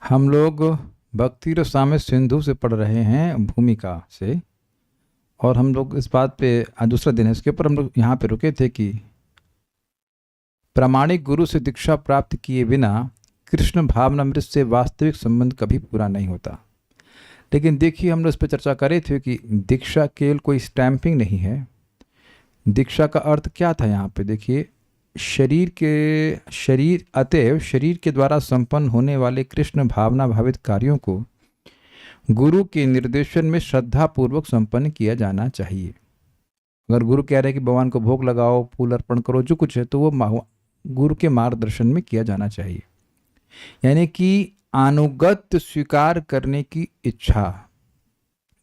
हम लोग भक्ति रसामृत सिंधु से पढ़ रहे हैं भूमिका से। और हम लोग इस बात पे आज दूसरा दिन है, इसके ऊपर हम लोग यहाँ पे रुके थे कि प्रामाणिक गुरु से दीक्षा प्राप्त किए बिना कृष्ण भावनामृत से वास्तविक संबंध कभी पूरा नहीं होता। लेकिन देखिए, हम लोग इस पर चर्चा करे थे कि दीक्षा केवल कोई स्टैंपिंग नहीं है। दीक्षा का अर्थ क्या था यहाँ पे देखिए, अतएव शरीर के द्वारा संपन्न होने वाले कृष्ण भावना भावित कार्यों को गुरु के निर्देशन में श्रद्धा पूर्वक संपन्न किया जाना चाहिए। अगर गुरु कह रहे हैं कि भगवान को भोग लगाओ, फूल अर्पण करो, जो कुछ है, तो वो गुरु के मार्गदर्शन में किया जाना चाहिए। यानी कि अनुगत स्वीकार करने की इच्छा।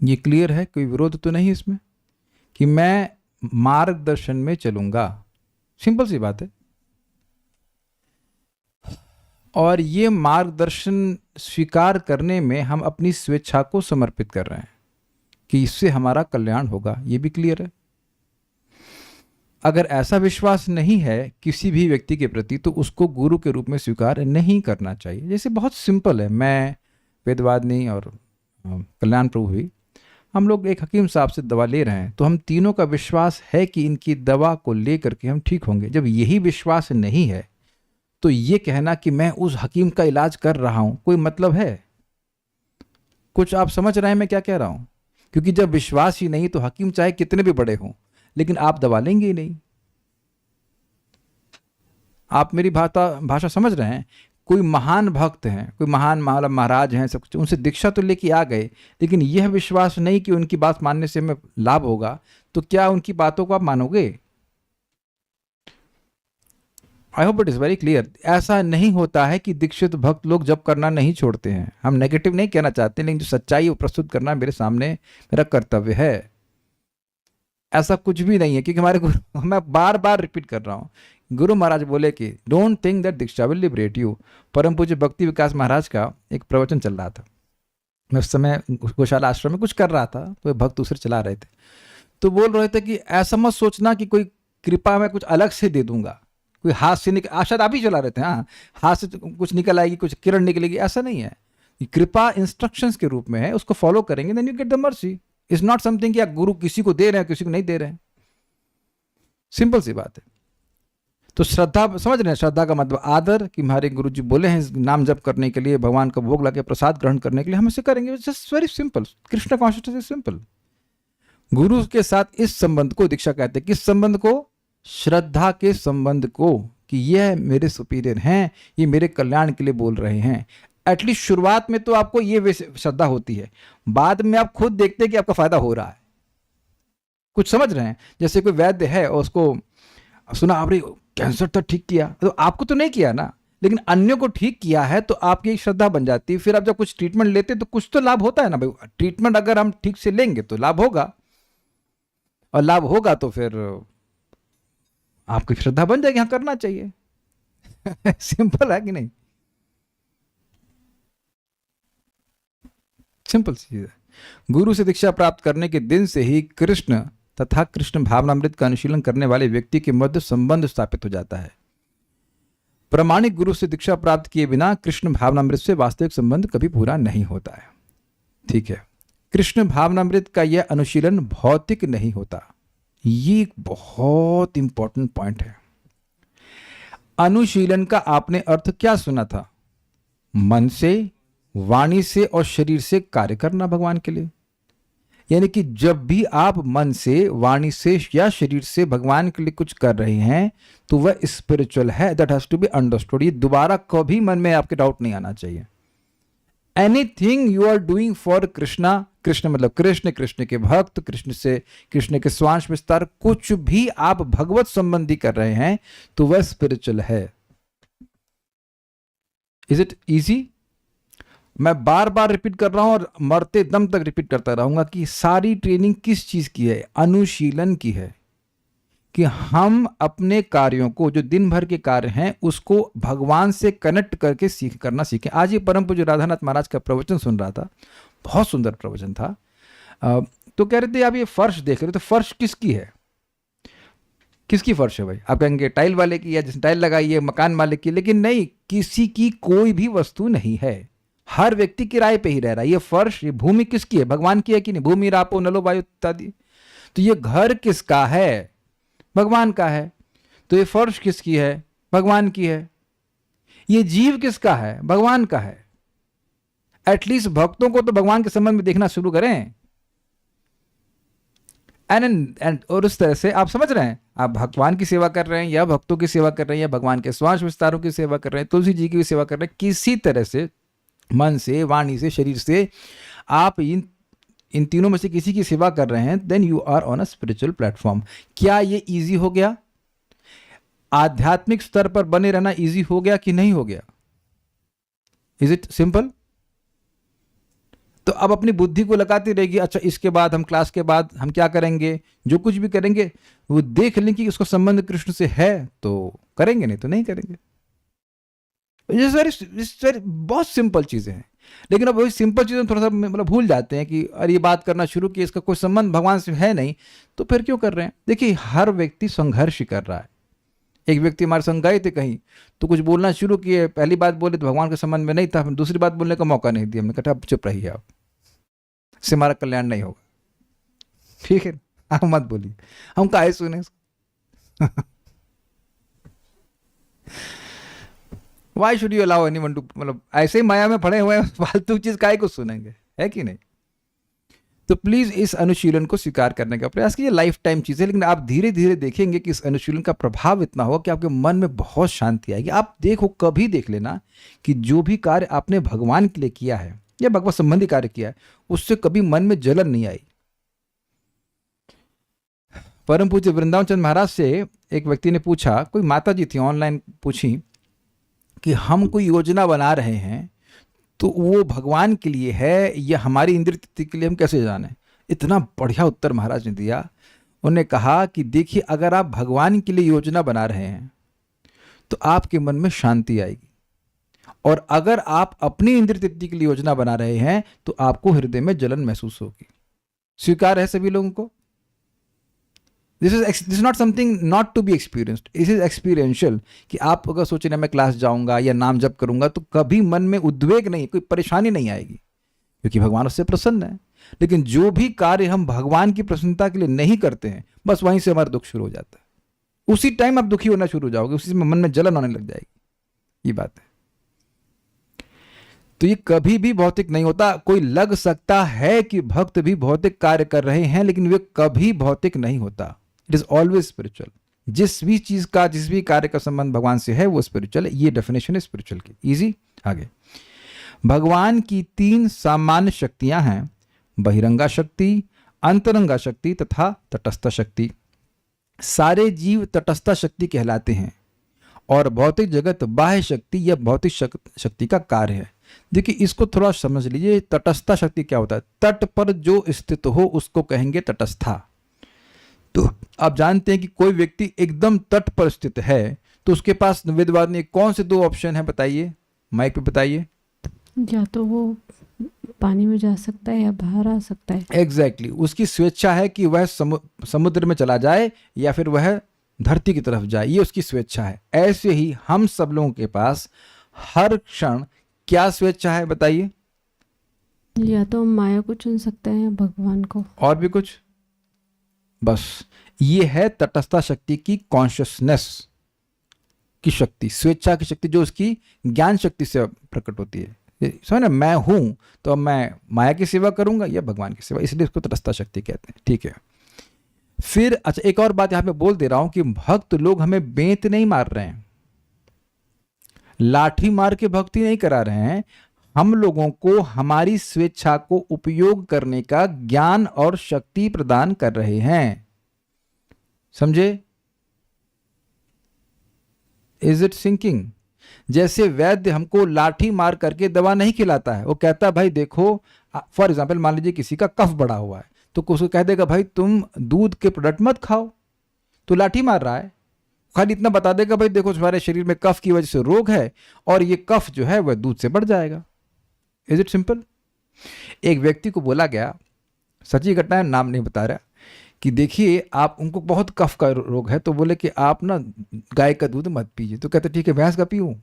ये क्लियर है, कोई विरोध तो नहीं इसमें कि मैं मार्गदर्शन में चलूंगा। सिंपल सी बात है। और ये मार्गदर्शन स्वीकार करने में हम अपनी स्वेच्छा को समर्पित कर रहे हैं कि इससे हमारा कल्याण होगा, ये भी क्लियर है। अगर ऐसा विश्वास नहीं है किसी भी व्यक्ति के प्रति, तो उसको गुरु के रूप में स्वीकार नहीं करना चाहिए। जैसे बहुत सिंपल है, मैं वेदवादिनी और कल्याण प्रभु भी, हम लोग एक हकीम साहब से दवा ले रहे हैं, तो हम तीनों का विश्वास है कि इनकी दवा को लेकर के हम ठीक होंगे। जब यही विश्वास नहीं है तो ये कहना कि मैं उस हकीम का इलाज कर रहा हूं, कोई मतलब है? कुछ आप समझ रहे हैं मैं क्या कह रहा हूं? क्योंकि जब विश्वास ही नहीं तो हकीम चाहे कितने भी बड़े हों, लेकिन आप दवा लेंगे ही नहीं। आप मेरी भाषा समझ रहे हैं? कोई महान भक्त हैं, कोई महान महाराज हैं, सब कुछ, उनसे दीक्षा तो लेके आ गए, लेकिन यह विश्वास नहीं कि उनकी बात मानने से हमें लाभ होगा, तो क्या उनकी बातों को आप मानोगे? I hope it is very clear. ऐसा नहीं होता है कि दीक्षित भक्त लोग जप करना नहीं छोड़ते हैं। हम नेगेटिव नहीं कहना चाहते, लेकिन जो सच्चाई वो प्रस्तुत करना मेरे सामने मेरा कर्तव्य है। ऐसा कुछ भी नहीं है, क्योंकि हमारे गुरु, मैं बार बार रिपीट कर रहा हूँ, गुरु महाराज बोले कि don't think that Diksha will liberate you. परम पूज्य भक्ति विकास महाराज का एक प्रवचन चल रहा था। मैं उस समय गौशाला आश्रम में कुछ कर रहा था, तो भक्त दूसरे चला रहे थे, तो बोल रहे थे कि ऐसा मत सोचना कि कोई कृपा में कुछ अलग से दे दूंगा, कोई हाथ से निकल, शायद आप ही चला रहे थे, हाँ, हाथ से कुछ निकल आएगी, कुछ किरण निकलेगी, ऐसा नहीं है। कृपा इंस्ट्रक्शंस के रूप में है, उसको फॉलो करेंगे then you get the mercy. It's not something कि आप गुरु किसी को दे रहे हैं किसी को नहीं दे रहे हैं। सिंपल सी बात है। तो श्रद्धा, समझ रहे हैं? श्रद्धा का मतलब आदर, कि हमारे गुरु जी बोले हैं नाम जप करने के लिए, भगवान का भोग लाके प्रसाद ग्रहण करने के लिए, हम इसे करेंगे। Just very simple. Krishna consciousness is simple. गुरु के साथ इस संबंध को दीक्षा कहते हैं। किस संबंध को? श्रद्धा के संबंध को, कि यह मेरे सुपीरियर हैं, ये मेरे कल्याण के लिए बोल रहे हैं। एटलीस्ट शुरुआत में तो आपको ये श्रद्धा होती है, बाद में आप खुद देखते हैं कि आपका फायदा हो रहा है। कुछ समझ रहे हैं? जैसे कोई वैद्य है और उसको सुना आपने कैंसर तो ठीक किया, तो आपको तो नहीं किया ना, लेकिन अन्यों को ठीक किया है, तो आपकी एक श्रद्धा बन जाती है। फिर आप जब कुछ ट्रीटमेंट लेते तो कुछ तो लाभ होता है ना भाई। ट्रीटमेंट अगर हम ठीक से लेंगे तो लाभ होगा, और लाभ होगा तो फिर आपकी श्रद्धा बन जाएगी, हाँ करना चाहिए। सिंपल है कि नहीं? सिंपल चीज है। गुरु से दीक्षा प्राप्त करने के दिन से ही कृष्ण तथा कृष्ण भावनामृत का अनुशीलन करने वाले व्यक्ति के मध्य संबंध स्थापित हो जाता है। प्रामाणिक गुरु से दीक्षा प्राप्त किए बिना कृष्ण भावनामृत से वास्तविक संबंध कभी पूरा नहीं होता है। ठीक है, कृष्ण भावनामृत का यह अनुशीलन भौतिक नहीं होता। ये एक बहुत इंपॉर्टेंट पॉइंट है। अनुशीलन का आपने अर्थ क्या सुना था? मन से, वाणी से और शरीर से कार्य करना भगवान के लिए। यानी कि जब भी आप मन से, वाणी से या शरीर से भगवान के लिए कुछ कर रहे हैं, तो वह स्पिरिचुअल है। That has to be understood. ये दोबारा कभी मन में आपके डाउट नहीं आना चाहिए। Anything you are doing for Krishna, Krishna मतलब कृष्ण, कृष्ण के भक्त, कृष्ण से, कृष्ण के स्वांश विस्तार, कुछ भी आप भगवत संबंधी कर रहे हैं तो वह स्पिरिचुअल है। Is it easy? मैं बार बार रिपीट कर रहा हूं और मरते दम तक रिपीट करता रहूंगा कि सारी ट्रेनिंग किस चीज की है? अनुशीलन की है। कि हम अपने कार्यों को, जो दिन भर के कार्य हैं, उसको भगवान से कनेक्ट करके करना सीखें। आज ये परम पूज्य राधानाथ महाराज का प्रवचन सुन रहा था, बहुत सुंदर प्रवचन था। तो कह रहे थे आप ये फर्श देख रहे हो, तो फर्श किसकी है? किसकी फर्श है भाई? आप कहेंगे टाइल वाले की, या जिसने टाइल लगाई है मकान मालिक की, लेकिन नहीं, किसी की कोई भी वस्तु नहीं है। हर व्यक्ति किराए पे ही रह रहा है। ये फर्श, ये भूमि किसकी है? भगवान की है कि नहीं? भूमि रापो नलो वायु इत्यादि। तो ये घर किसका है? भगवान का है। तो ये फर्श किसकी है? भगवान की है। ये जीव किसका है? भगवान का है। एटलीस्ट भक्तों को तो भगवान के संबंध में देखना शुरू करें। एंड और उस तरह से आप समझ रहे हैं, आप भगवान की सेवा कर रहे हैं या भक्तों की सेवा कर रहे हैं या भगवान के श्वास विस्तारों की सेवा कर रहे हैं, तुलसी जी की भी सेवा कर रहे हैं, किसी तरह से मन से, वाणी से, शरीर से आप इन तीनों में से किसी की सेवा कर रहे हैं, then you are on a spiritual platform. क्या ये इजी हो गया? आध्यात्मिक स्तर पर बने रहना इजी हो गया कि नहीं हो गया? Is it simple? तो अब अपनी बुद्धि को लगाती रहेगी, अच्छा इसके बाद हम क्लास के बाद हम क्या करेंगे, जो कुछ भी करेंगे वो देख लें कि उसका संबंध कृष्ण से है तो करेंगे, नहीं तो नहीं करेंगे। बहुत सिंपल चीजें हैं, लेकिन अब वही सिंपल चीजें थोड़ा सा मतलब भूल जाते हैं कि अरे ये बात करना शुरू की, इसका कोई संबंध भगवान से है नहीं, तो फिर क्यों कर रहे हैं? देखिए हर व्यक्ति संघर्ष ही कर रहा है। एक व्यक्ति हमारे संग गए थे कहीं, तो कुछ बोलना शुरू किए, पहली बात बोले तो भगवान के संबंध में नहीं था, फिर दूसरी बात बोलने का मौका नहीं दिया, हमने कहा अब चुप रहिए, आप से हमारा कल्याण नहीं होगा, ठीक है, आप मत बोलिए, हम काहे सुने why should you allow anyone to, मतलब ऐसे ही माया में पड़े हुए हैं, फालतू चीज काहे को सुनेंगे, है कि नहीं? तो प्लीज इस अनुशीलन को स्वीकार करने का प्रयास कीजिए। लाइफ टाइम चीज है, लेकिन आप धीरे धीरे देखेंगे कि इस अनुशीलन का प्रभाव इतना होगा कि आपके मन में बहुत शांति आएगी। आप देखो, कभी देख लेना कि जो भी कार्य आपने भगवान के लिए किया है या भगवत संबंधी कार्य किया है, उससे कभी मन में जलन नहीं आई। परम पूज्य वृंदावन चंद्र महाराज से एक व्यक्ति ने पूछा, कोई माता जी थी, ऑनलाइन पूछी कि हम कोई योजना बना रहे हैं तो वो भगवान के लिए है या हमारी इंद्रिय तृप्ति के लिए, हम कैसे जाने? इतना बढ़िया उत्तर महाराज ने दिया। उन्होंने कहा कि देखिए, अगर आप भगवान के लिए योजना बना रहे हैं तो आपके मन में शांति आएगी, और अगर आप अपनी इंद्रिय तृप्ति के लिए योजना बना रहे हैं तो आपको हृदय में जलन महसूस होगी। स्वीकार है सभी लोगों को? This is not something not to be experienced, this is experiential. कि आप अगर सोचे ना मैं क्लास जाऊंगा या नाम जप करूंगा तो कभी मन में उद्वेग नहीं, कोई परेशानी नहीं आएगी, क्योंकि भगवान उससे प्रसन्न है। लेकिन जो भी कार्य हम भगवान की प्रसन्नता के लिए नहीं करते हैं, बस वहीं से हमारा दुख शुरू हो जाता है। उसी टाइम आप दुखी होना शुरू हो जाओगे, उसी में मन में जलन होने लग जाएगी। ये बात है। तो ये कभी भी भौतिक नहीं होता। कोई लग सकता है कि भक्त भी भौतिक कार्य कर रहे हैं, लेकिन वे कभी भौतिक नहीं होता। It is always spiritual. जिस भी चीज का, जिस भी कार्य का संबंध भगवान से है वो स्पिरिचुअल है। ये डेफिनेशन है स्पिरिचुअल की। इजी। आगे, भगवान की 3 सामान्य शक्तियां हैं, बहिरंगा शक्ति, अंतरंगा शक्ति तथा तटस्थ शक्ति। सारे जीव तटस्थ शक्ति कहलाते हैं और भौतिक जगत बाह्य शक्ति या भौतिक शक्ति का कार्य है। देखिए, इसको थोड़ा समझ लीजिए। तटस्थ शक्ति क्या होता है? तट पर जो स्थित हो उसको कहेंगे तटस्था। तो आप जानते हैं कि कोई व्यक्ति एकदम तट पर स्थित है तो उसके पास वेदवाद में कौन से 2 ऑप्शन है? बताइए, माइक पे बताइए। या तो वो पानी में जा सकता है या बाहर आ सकता है। एग्जैक्टली। उसकी स्वेच्छा है कि वह समुद्र में चला जाए या फिर वह धरती की तरफ जाए, ये उसकी स्वेच्छा है। ऐसे ही हम सब लोगों के पास हर क्षण क्या स्वेच्छा है? बताइए। या तो हम माया को चुन सकते हैं या भगवान को। और भी कुछ? बस ये है तटस्थ शक्ति की कॉन्शियसनेस की शक्ति, स्वेच्छा की शक्ति, जो उसकी ज्ञान शक्ति से प्रकट होती है। समझ ना, मैं हूं तो अब मैं माया की सेवा करूंगा या भगवान की सेवा, इसलिए उसको तटस्थ शक्ति कहते हैं। ठीक है। फिर अच्छा, एक और बात यहां पे बोल दे रहा हूं कि भक्त लोग हमें बेंत नहीं मार रहे हैं, लाठी मार के भक्ति नहीं करा रहे हैं। हम लोगों को हमारी स्वेच्छा को उपयोग करने का ज्ञान और शक्ति प्रदान कर रहे हैं। समझे? Is it sinking? जैसे वैद्य हमको लाठी मार करके दवा नहीं खिलाता है, वो कहता है भाई देखो, फॉर एग्जाम्पल मान लीजिए किसी का कफ बढ़ा हुआ है तो उसको कह देगा भाई तुम दूध के प्रोडक्ट मत खाओ, तो लाठी मार रहा है। खाली इतना बता देगा भाई देखो तुम्हारे शरीर में कफ की वजह से रोग है और ये कफ जो है वह दूध से बढ़ जाएगा। Is it simple? एक व्यक्ति को बोला गया, सच्ची घटना है, नाम नहीं बता रहा, कि देखिए आप, उनको बहुत कफ का रोग है, तो बोले कि आप ना गाय का दूध मत पीजिए। तो कहते ठीक है भैंस का पीऊँ?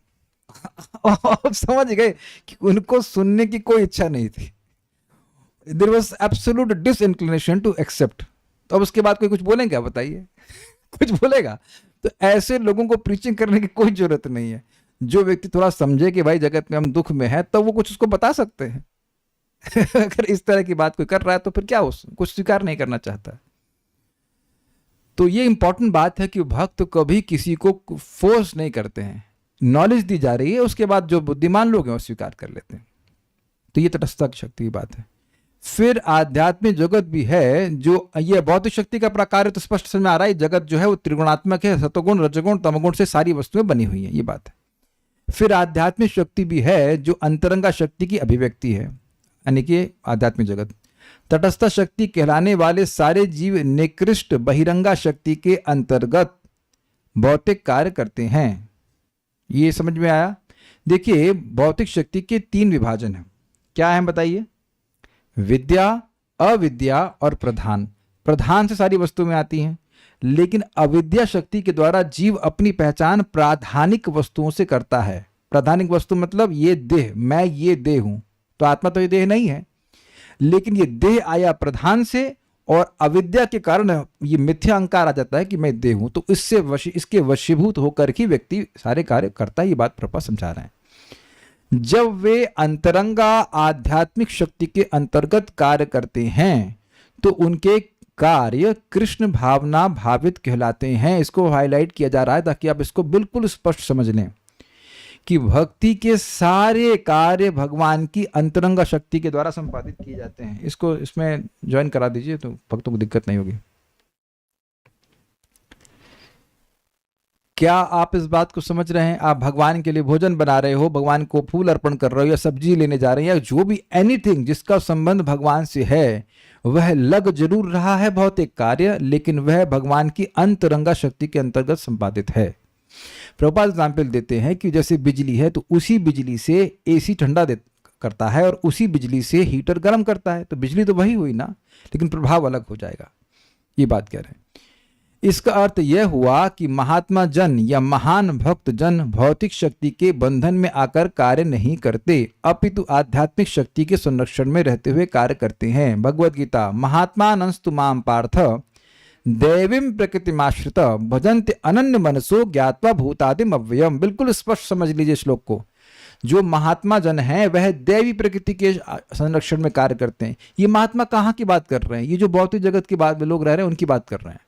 आप समझ गए कि उनको सुनने की कोई इच्छा नहीं थी। There was absolute disinclination to accept. तो अब उसके बाद कोई कुछ बोलेंगे, बताइए? कुछ बोलेगा? तो ऐसे लोगों को प्रीचिंग करने की कोई जरूरत नहीं है। जो व्यक्ति थोड़ा समझे कि भाई जगत में हम दुख में हैं, तो वो कुछ उसको बता सकते हैं। अगर इस तरह की बात कोई कर रहा है तो फिर क्या हो, कुछ स्वीकार नहीं करना चाहता। तो ये इंपॉर्टेंट बात है कि भक्त कभी किसी को फोर्स नहीं करते हैं। नॉलेज दी जा रही है, उसके बाद जो बुद्धिमान लोग हैं वो स्वीकार कर लेते हैं। तो ये तटस्थता की शक्ति की बात है। फिर आध्यात्मिक जगत भी है, जो ये भौतिक शक्ति का प्रकार है तो स्पष्ट समझ में आ रहा है। जगत जो है वो त्रिगुणात्मक है, सतोगुण रजगुण तमगुण से सारी वस्तुएं बनी हुई हैं, ये बात है। फिर आध्यात्मिक शक्ति भी है जो अंतरंगा शक्ति की अभिव्यक्ति है, यानी कि आध्यात्मिक जगत। तटस्थ शक्ति कहलाने वाले सारे जीव निकृष्ट बहिरंगा शक्ति के अंतर्गत भौतिक कार्य करते हैं। ये समझ में आया? देखिए, भौतिक शक्ति के 3 विभाजन हैं। क्या है बताइए? विद्या, अविद्या और प्रधान। प्रधान से सारी वस्तुएं आती हैं, लेकिन अविद्या शक्ति के द्वारा जीव अपनी पहचान प्राधानिक वस्तुओं से करता है। प्राधानिक वस्तु मतलब ये देह, मैं ये देह हूं। तो आत्मा तो ये देह नहीं है, लेकिन ये देह आया प्रधान से, और अविद्या के कारण ये मिथ्या अहंकार आ जाता है कि मैं देह हूं। तो इसके वशीभूत होकर ही व्यक्ति सारे कार्य करता है। ये बात प्रभुपाद समझा रहे हैं। जब वे अंतरंगा आध्यात्मिक शक्ति के अंतर्गत कार्य करते हैं तो उनके कार्य कृष्ण भावना भावित कहलाते हैं। इसको हाईलाइट किया जा रहा है ताकि आप इसको बिल्कुल स्पष्ट समझ लें कि भक्ति के सारे कार्य भगवान की अंतरंगा शक्ति के द्वारा संपादित किए जाते हैं। इसको इसमें ज्वाइन करा दीजिए तो भक्तों को दिक्कत नहीं होगी। क्या आप इस बात को समझ रहे हैं? आप भगवान के लिए भोजन बना रहे हो, भगवान को फूल अर्पण कर रहे हो, या सब्जी लेने जा रहे हैं, या जो भी एनीथिंग जिसका संबंध भगवान से है, वह लग जरूर रहा है भौतिक कार्य, लेकिन वह भगवान की अंतरंगा शक्ति के अंतर्गत संपादित है। प्रभुपाद एग्जाम्पल देते हैं कि जैसे बिजली है तो उसी बिजली से एसी ठंडा करता है और उसी बिजली से हीटर गर्म करता है। तो बिजली तो वही हुई ना, लेकिन प्रभाव अलग हो जाएगा। ये बात कह रहे हैं। इसका अर्थ यह हुआ कि महात्मा जन या महान भक्त जन भौतिक शक्ति के बंधन में आकर कार्य नहीं करते, अपितु आध्यात्मिक शक्ति के संरक्षण में रहते हुए कार्य करते हैं। भगवद गीता, महात्मा नस्तु माम पार्थ दैवीं प्रकृतिमाश्रित भजन्ति अनन्य मनसो ज्ञात्वा भूतादिम अव्ययम। बिल्कुल स्पष्ट समझ लीजिए श्लोक को। जो महात्मा जन हैं वह दैवी प्रकृति के संरक्षण में कार्य करते हैं। ये महात्मा कहाँ की बात कर रहे हैं? ये जो भौतिक जगत की बात में लोग रह रहे हैं उनकी बात कर रहे हैं।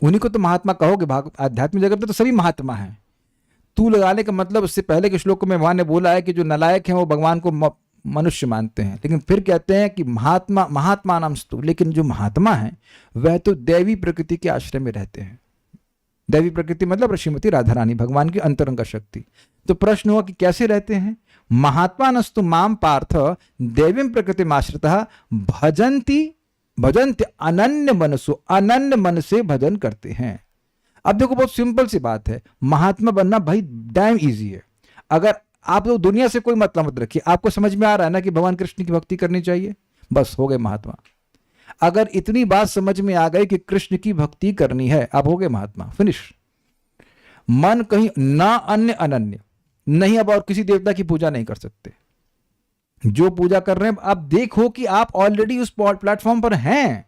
उन्हीं को तो महात्मा कहोगे। आध्यात्मिक जगत में तो सभी महात्मा हैं। तू लगाने का मतलब उससे पहले के श्लोक में भगवान ने बोला है कि जो नलायक हैं वो भगवान को मनुष्य मानते हैं, लेकिन फिर कहते हैं कि महात्मा नामस्तु, लेकिन जो महात्मा हैं वह तो दैवी प्रकृति के आश्रय में रहते हैं। दैवी प्रकृति मतलब श्रीमती राधा रानी, भगवान की अंतरंगा शक्ति। तो प्रश्न हुआ कि कैसे रहते हैं? महात्मा नस्तु माम पार्थ दैवीं प्रकृति आश्रितः भजन्ति अनन्य मनसो, अनन्य मन से भजन करते हैं। अब देखो, बहुत सिंपल सी बात है। महात्मा बनना भाई डैम इजी है। अगर आप लोग दुनिया से कोई मतलब मत रखिए, आपको समझ में आ रहा है ना कि भगवान कृष्ण की भक्ति करनी चाहिए, बस हो गए महात्मा। अगर इतनी बात समझ में आ गई कि कृष्ण की भक्ति करनी है, आप हो गए महात्मा, फिनिश। मन कहीं ना अन्य अनन्य नहीं, अब और किसी देवता की पूजा नहीं कर सकते। जो पूजा कर रहे हैं आप देखो कि आप ऑलरेडी उस प्लेटफॉर्म पर हैं।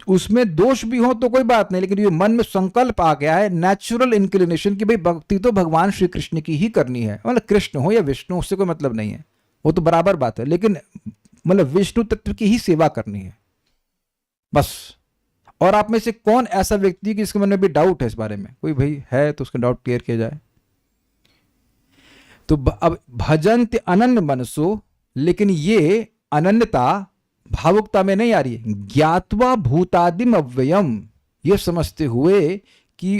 उसमें दोष भी हो तो कोई बात नहीं, लेकिन ये मन में संकल्प आ गया है, नेचुरल इंक्लिनेशन कि भाई भक्ति तो भगवान श्री कृष्ण की ही करनी है। मतलब कृष्ण हो या विष्णु, उससे कोई मतलब नहीं है, वो तो बराबर बात है, लेकिन मतलब विष्णु तत्व की ही सेवा करनी है बस। और आप में से कौन ऐसा व्यक्ति कि इसके मन में भी डाउट है इस बारे में? कोई भाई है तो उसका डाउट क्लियर किया जाए। तो अब भजन्ति अनन्य मनसो, लेकिन ये अनन्यता भावुकता में नहीं आ रही है। ज्ञात्वा भूतादिम अव्ययम, ये समझते हुए कि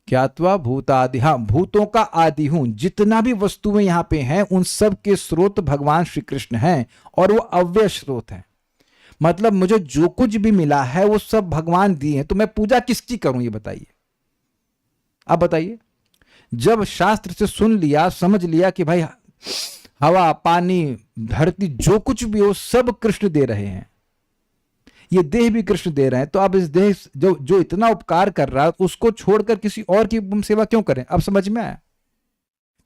ज्ञात्वा भूतादि, हाँ भूतों का आदि हूं, जितना भी वस्तुएं यहां पे हैं उन सब के स्रोत भगवान श्री कृष्ण हैं और वो अव्यय स्रोत हैं। मतलब मुझे जो कुछ भी मिला है वो सब भगवान दिए हैं, तो मैं पूजा किसकी करूं ये बताइए। आप बताइए। जब शास्त्र से सुन लिया, समझ लिया कि भाई हवा पानी धरती जो कुछ भी हो सब कृष्ण दे रहे हैं, ये देह भी कृष्ण दे रहे हैं, तो अब इस देह जो जो इतना उपकार कर रहा है उसको छोड़कर किसी और की हम सेवा क्यों करें? अब समझ में आया?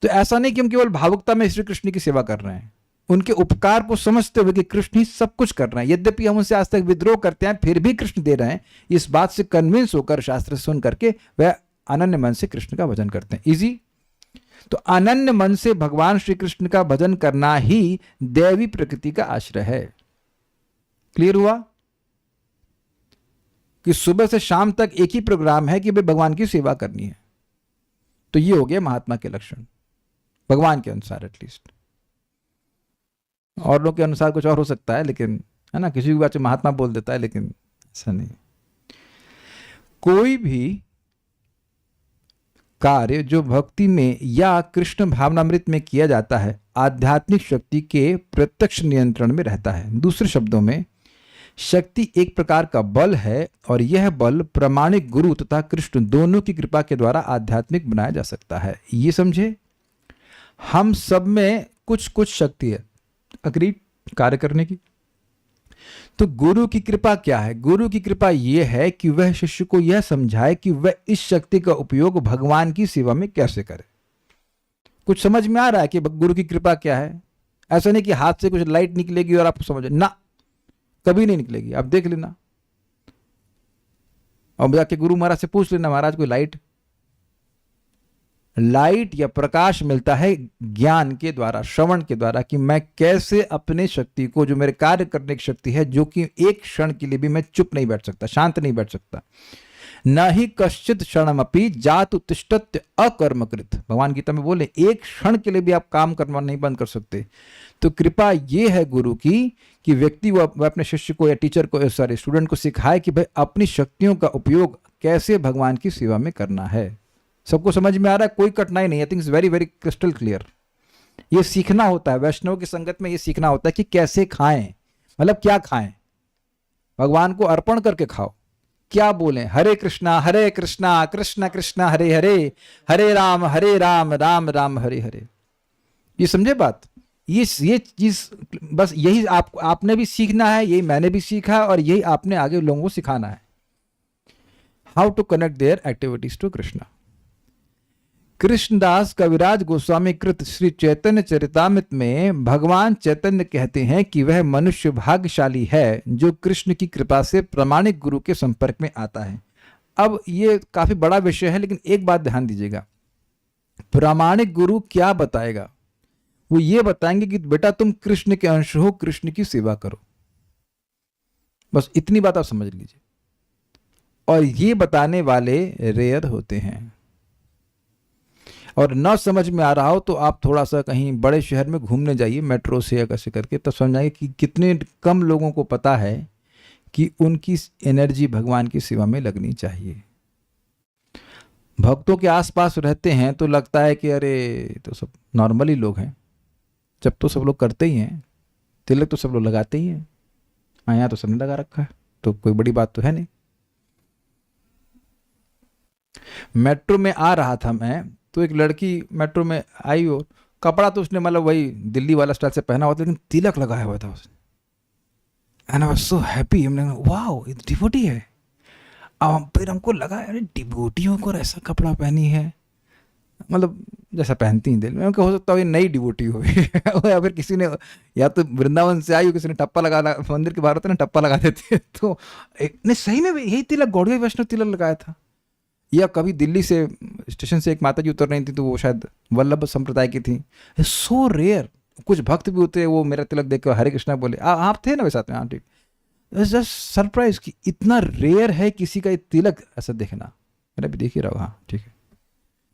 तो ऐसा नहीं कि हम केवल भावुकता में श्री कृष्ण की सेवा कर रहे हैं, उनके उपकार को समझते हुए कि कृष्ण ही सब कुछ कर रहे हैं। यद्यपि हम उनसे आज तक विद्रोह करते हैं, फिर भी कृष्ण दे रहे हैं, इस बात से कन्विंस होकर शास्त्र सुन करके वह अनन्य मन से कृष्ण का भजन करते हैं। इजी। तो अनन्य मन से भगवान श्री कृष्ण का भजन करना ही दैवी प्रकृति का आश्रय है। क्लियर हुआ कि सुबह से शाम तक एक ही प्रोग्राम है कि भाई भगवान की सेवा करनी है। तो ये हो गया महात्मा के लक्षण, भगवान के अनुसार एटलीस्ट। और लोग के अनुसार कुछ और हो सकता है, लेकिन है ना, किसी भी बात से महात्मा बोल देता है, लेकिन ऐसा नहीं। कोई भी कार्य जो भक्ति में या कृष्ण भावनामृत में किया जाता है आध्यात्मिक शक्ति के प्रत्यक्ष नियंत्रण में रहता है। दूसरे शब्दों में, शक्ति एक प्रकार का बल है और यह बल प्रामाणिक गुरु तथा कृष्ण दोनों की कृपा के द्वारा आध्यात्मिक बनाया जा सकता है। ये समझे, हम सब में कुछ कुछ शक्ति है अग्री कार्य करने की। तो गुरु की कृपा क्या है? गुरु की कृपा यह है कि वह शिष्य को यह समझाए कि वह इस शक्ति का उपयोग भगवान की सेवा में कैसे करे। कुछ समझ में आ रहा है कि गुरु की कृपा क्या है? ऐसा नहीं कि हाथ से कुछ लाइट निकलेगी और आप समझ ना, कभी नहीं निकलेगी। आप देख लेना और जाके गुरु महाराज से पूछ लेना, महाराज कोई लाइट या प्रकाश मिलता है ज्ञान के द्वारा, श्रवण के द्वारा, कि मैं कैसे अपने शक्ति को, जो मेरे कार्य करने की शक्ति है, जो कि एक क्षण के लिए भी मैं चुप नहीं बैठ सकता, शांत नहीं बैठ सकता, न ही कश्चित क्षणमपि जातु तिष्ठत्य अकर्मकृत, भगवान गीता में बोले एक क्षण के लिए भी आप काम करना नहीं बंद कर सकते। तो कृपा ये है गुरु की कि व्यक्ति वो अपने शिष्य को या टीचर को, सॉरी स्टूडेंट को सिखाए कि भाई अपनी शक्तियों का उपयोग कैसे भगवान की सेवा में करना है। सबको समझ में आ रहा है? कोई कठिनाई नहीं। I think it's very very crystal clear. ये सीखना होता है, वैष्णव की संगत में ये सीखना होता है कि कैसे खाएं, मतलब क्या खाएं, भगवान को अर्पण करके खाओ। क्या बोलें? हरे कृष्णा कृष्ण कृष्ण हरे हरे, हरे राम राम राम हरे हरे। ये समझे बात? ये चीज बस यही आपने भी सीखना है, यही मैंने भी सीखा और यही आपने आगे लोगों को सिखाना है। How to connect their activities to Krishna. Krishnadas Kaviraj Goswami कृत श्री चैतन्य चरितामृत में भगवान चैतन्य कहते हैं कि वह मनुष्य भाग्यशाली है जो कृष्ण की कृपा से प्रामाणिक गुरु के संपर्क में आता है। अब ये काफी बड़ा विषय है, लेकिन एक बात ध्यान दीजिएगा, प्रामाणिक गुरु क्या बताएगा? वो ये बताएंगे कि बेटा तुम कृष्ण के अंश हो, कृष्ण की सेवा करो। बस इतनी बात आप समझ लीजिए। और ये बताने वाले रेयर होते हैं। और न समझ में आ रहा हो तो आप थोड़ा सा कहीं बड़े शहर में घूमने जाइए, मेट्रो से या कैसे करके, तब समझाइए कि कितने कम लोगों को पता है कि उनकी एनर्जी भगवान की सेवा में लगनी चाहिए। भक्तों के आसपास रहते हैं तो लगता है कि अरे तो सब नॉर्मली लोग हैं, जब तो सब लोग करते ही हैं, तिलक तो सब लोग लगाते ही हैं, यहाँ तो सबने लगा रखा है, तो कोई बड़ी बात तो है नहीं। मेट्रो में आ रहा था मैं, तो एक लड़की मेट्रो में आई और कपड़ा तो उसने मतलब वही दिल्ली वाला स्टाइल से पहना हुआ था, लेकिन तिलक लगाया हुआ था उसने। And I was so happy. हमने कहा वाओ ये डिवोटी है। अब फिर हमको लगा अरे डिवोटियों को ऐसा कपड़ा पहनी है, मतलब जैसा पहनती हैं दिल में। हो सकता है ये नई डिवोटी हो या फिर किसी ने या तो वृंदावन से आई हो, किसी ने टप्पा लगा, मंदिर के बाहर होता है ना टप्पा लगा देते हैं, तो नहीं सही में यही तिलक गौड़िया वैष्णव तिलक लगाया था। या कभी दिल्ली से स्टेशन से एक माता जी उतर रही थी, तो वो शायद वल्लभ संप्रदाय की थी। So rare. कुछ भक्त भी होते हैं, वो मेरा तिलक देख कर हरे कृष्णा बोले। आप थे ना वे साथ में? हाँ ठीक। जस्ट सरप्राइज कि इतना रेयर है किसी का तिलक ऐसा देखना। मैंने भी देख ही रहा। हाँ ठीक है।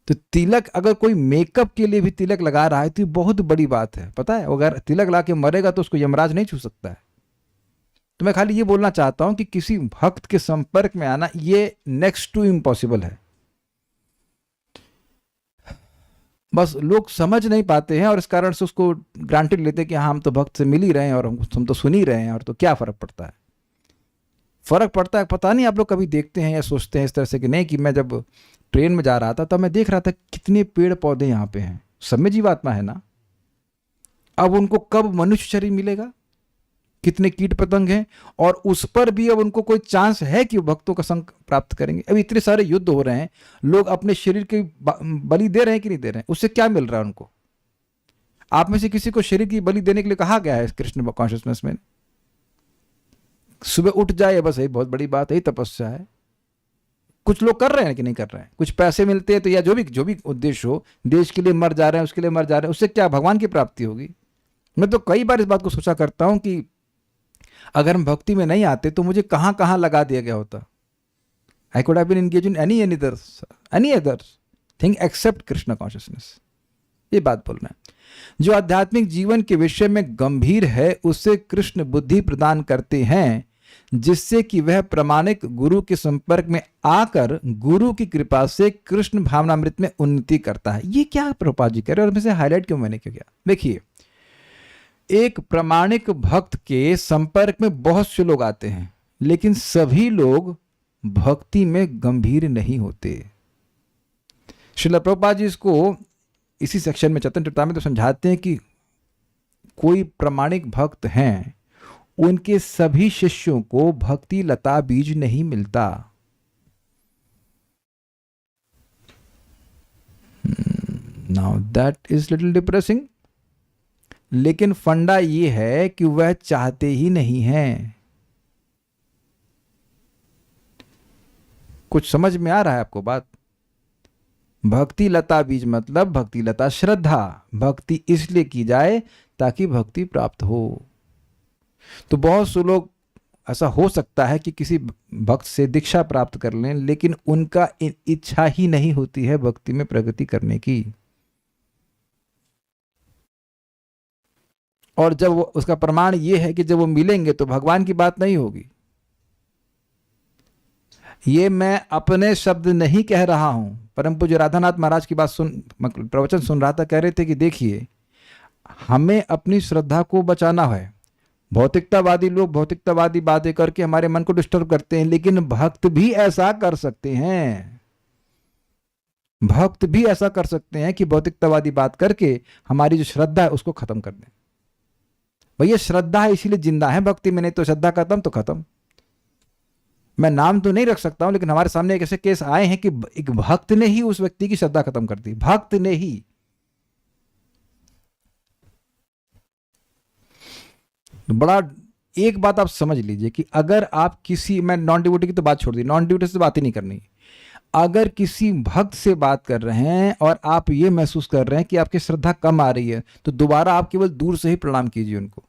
तो तिलक अगर कोई मेकअप के लिए भी तिलक लगा रहा है तो ये बहुत बड़ी बात है, पता है। अगर तिलक ला के मरेगा तो उसको यमराज नहीं छू सकता है। तो मैं खाली ये बोलना चाहता हूं कि किसी भक्त के संपर्क में आना ये नेक्स्ट टू इम्पॉसिबल है। बस लोग समझ नहीं पाते हैं और इस कारण से उसको ग्रांटेड लेते हैं कि हाँ हम तो भक्त से मिल ही रहे हैं और हम तो सुन ही रहे हैं, और तो क्या फर्क पड़ता है। फर्क पड़ता है, पता नहीं आप लोग कभी देखते हैं या सोचते हैं इस तरह से कि नहीं, कि मैं जब ट्रेन में जा रहा था तब मैं देख रहा था कितने पेड़ पौधे यहाँ पे हैं, सब में जीवात्मा है ना। अब उनको कब मनुष्य शरीर मिलेगा? कितने कीट पतंग हैं, और उस पर भी अब उनको कोई चांस है कि वो भक्तों का संग प्राप्त करेंगे? अब इतने सारे युद्ध हो रहे हैं, लोग अपने शरीर की बलि दे रहे हैं कि नहीं दे रहे हैं? उससे क्या मिल रहा है उनको? आप में से किसी को शरीर की बलि देने के लिए कहा गया है कृष्ण कॉन्शियसनेस में? सुबह उठ जाए बस, यही बहुत बड़ी बात है, यही तपस्या है। कुछ लोग कर रहे हैं कि नहीं कर रहे हैं? कुछ पैसे मिलते हैं तो, या जो भी उद्देश्य हो, देश के लिए मर जा रहे हैं, उसके लिए मर जा रहे हैं, उससे क्या भगवान की प्राप्ति होगी? मैं तो कई बार इस बात को सोचा करता हूं कि अगर हम भक्ति में नहीं आते तो मुझे कहां कहां लगा दिया गया होता। I could have been engage in any other thing except Krishna consciousness. ये बात बोलना है। जो आध्यात्मिक जीवन के विषय में गंभीर है उसे कृष्ण बुद्धि प्रदान करते हैं, जिससे कि वह प्रामाणिक गुरु के संपर्क में आकर गुरु की कृपा से कृष्ण भावनामृत में उन्नति करता है। ये क्या प्रभुपाद जी कह रहे हैं, और मैं से हाईलाइट क्यों मैंने क्यों किया? देखिए, एक प्रामाणिक भक्त के संपर्क में बहुत से लोग आते हैं, लेकिन सभी लोग भक्ति में गंभीर नहीं होते। श्रील प्रभुपाद जी इसको इसी सेक्शन में चैतन्य चरितामृत में तो समझाते हैं कि कोई प्रामाणिक भक्त हैं, उनके सभी शिष्यों को भक्ति लता बीज नहीं मिलता। Now that is little depressing. लेकिन फंडा ये है कि वह चाहते ही नहीं हैं। कुछ समझ में आ रहा है आपको बात? भक्ति लता बीज मतलब भक्ति लता श्रद्धा। भक्ति इसलिए की जाए ताकि भक्ति प्राप्त हो। तो बहुत से लोग, ऐसा हो सकता है कि किसी भक्त से दीक्षा प्राप्त कर लें, लेकिन उनका इच्छा ही नहीं होती है भक्ति में प्रगति करने की। और जब वो, उसका प्रमाण ये है कि जब वो मिलेंगे तो भगवान की बात नहीं होगी। ये मैं अपने शब्द नहीं कह रहा हूं। परम पूज्य राधानाथ महाराज की बात प्रवचन सुन रहा था, कह रहे थे कि देखिए, हमें अपनी श्रद्धा को बचाना है। भौतिकतावादी लोग भौतिकतावादी बातें करके हमारे मन को डिस्टर्ब करते हैं, लेकिन भक्त भी ऐसा कर सकते हैं। भक्त भी ऐसा कर सकते हैं कि भौतिकतावादी बात करके हमारी जो श्रद्धा है उसको खत्म कर दें। भैया श्रद्धा है इसीलिए जिंदा है भक्ति में, नहीं तो श्रद्धा खत्म तो खत्म। मैं नाम तो नहीं रख सकता हूं, लेकिन हमारे सामने एक ऐसे केस आए हैं कि एक भक्त ने ही उस व्यक्ति की श्रद्धा खत्म कर दी। भक्त ने ही। बड़ा एक बात आप समझ लीजिए कि अगर आप किसी, मैं नॉन डिवोटी की तो बात छोड़ दी, नॉन डिवोटी से बात ही नहीं करनी। अगर किसी भक्त से बात कर रहे हैं और आप ये महसूस कर रहे हैं कि आपकी श्रद्धा कम आ रही है, तो दोबारा आप केवल दूर से ही प्रणाम कीजिए उनको।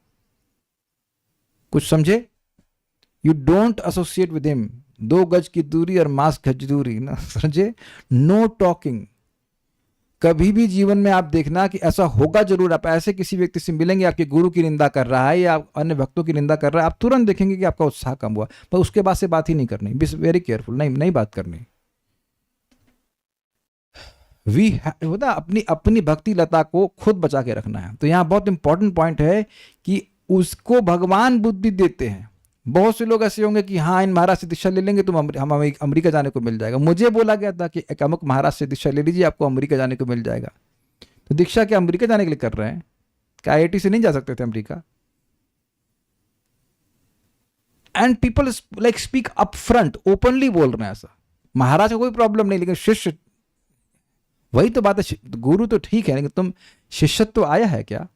कुछ समझे? You don't associate with him. 2 गज की दूरी और मास्क गज दूरी ना, समझे? Know talking. कभी भी जीवन में आप देखना कि ऐसा होगा जरूर। आप ऐसे किसी व्यक्ति से मिलेंगे, आपके गुरु की निंदा कर रहा है या अन्य भक्तों की निंदा कर रहा है, आप तुरंत देखेंगे कि आपका उत्साह कम हुआ। पर उसके बाद से बात ही नहीं करनी। बी वेरी केयरफुल, नहीं बात करनी। होता अपनी भक्ति लता को खुद बचा के रखना है। तो यहां बहुत इंपॉर्टेंट पॉइंट है कि उसको भगवान बुद्धि देते हैं। बहुत से लोग ऐसे होंगे कि हाँ, इन महाराज से दीक्षा ले लेंगे तो हम अमेरिका जाने को मिल जाएगा। मुझे बोला गया था कि एक अमुक महाराज से दीक्षा ले लीजिए, आपको अमेरिका जाने को मिल जाएगा। तो दीक्षा क्या अमेरिका जाने के लिए कर रहे हैं? क्या IIT से नहीं जा सकते थे America? And people like speak up front, openly बोल रहे हैं ऐसा। महाराज का कोई प्रॉब्लम नहीं, लेकिन शिष्य, वही तो बात है। गुरु तो ठीक है, लेकिन तुम शिष्यत्व तो आया है क्या?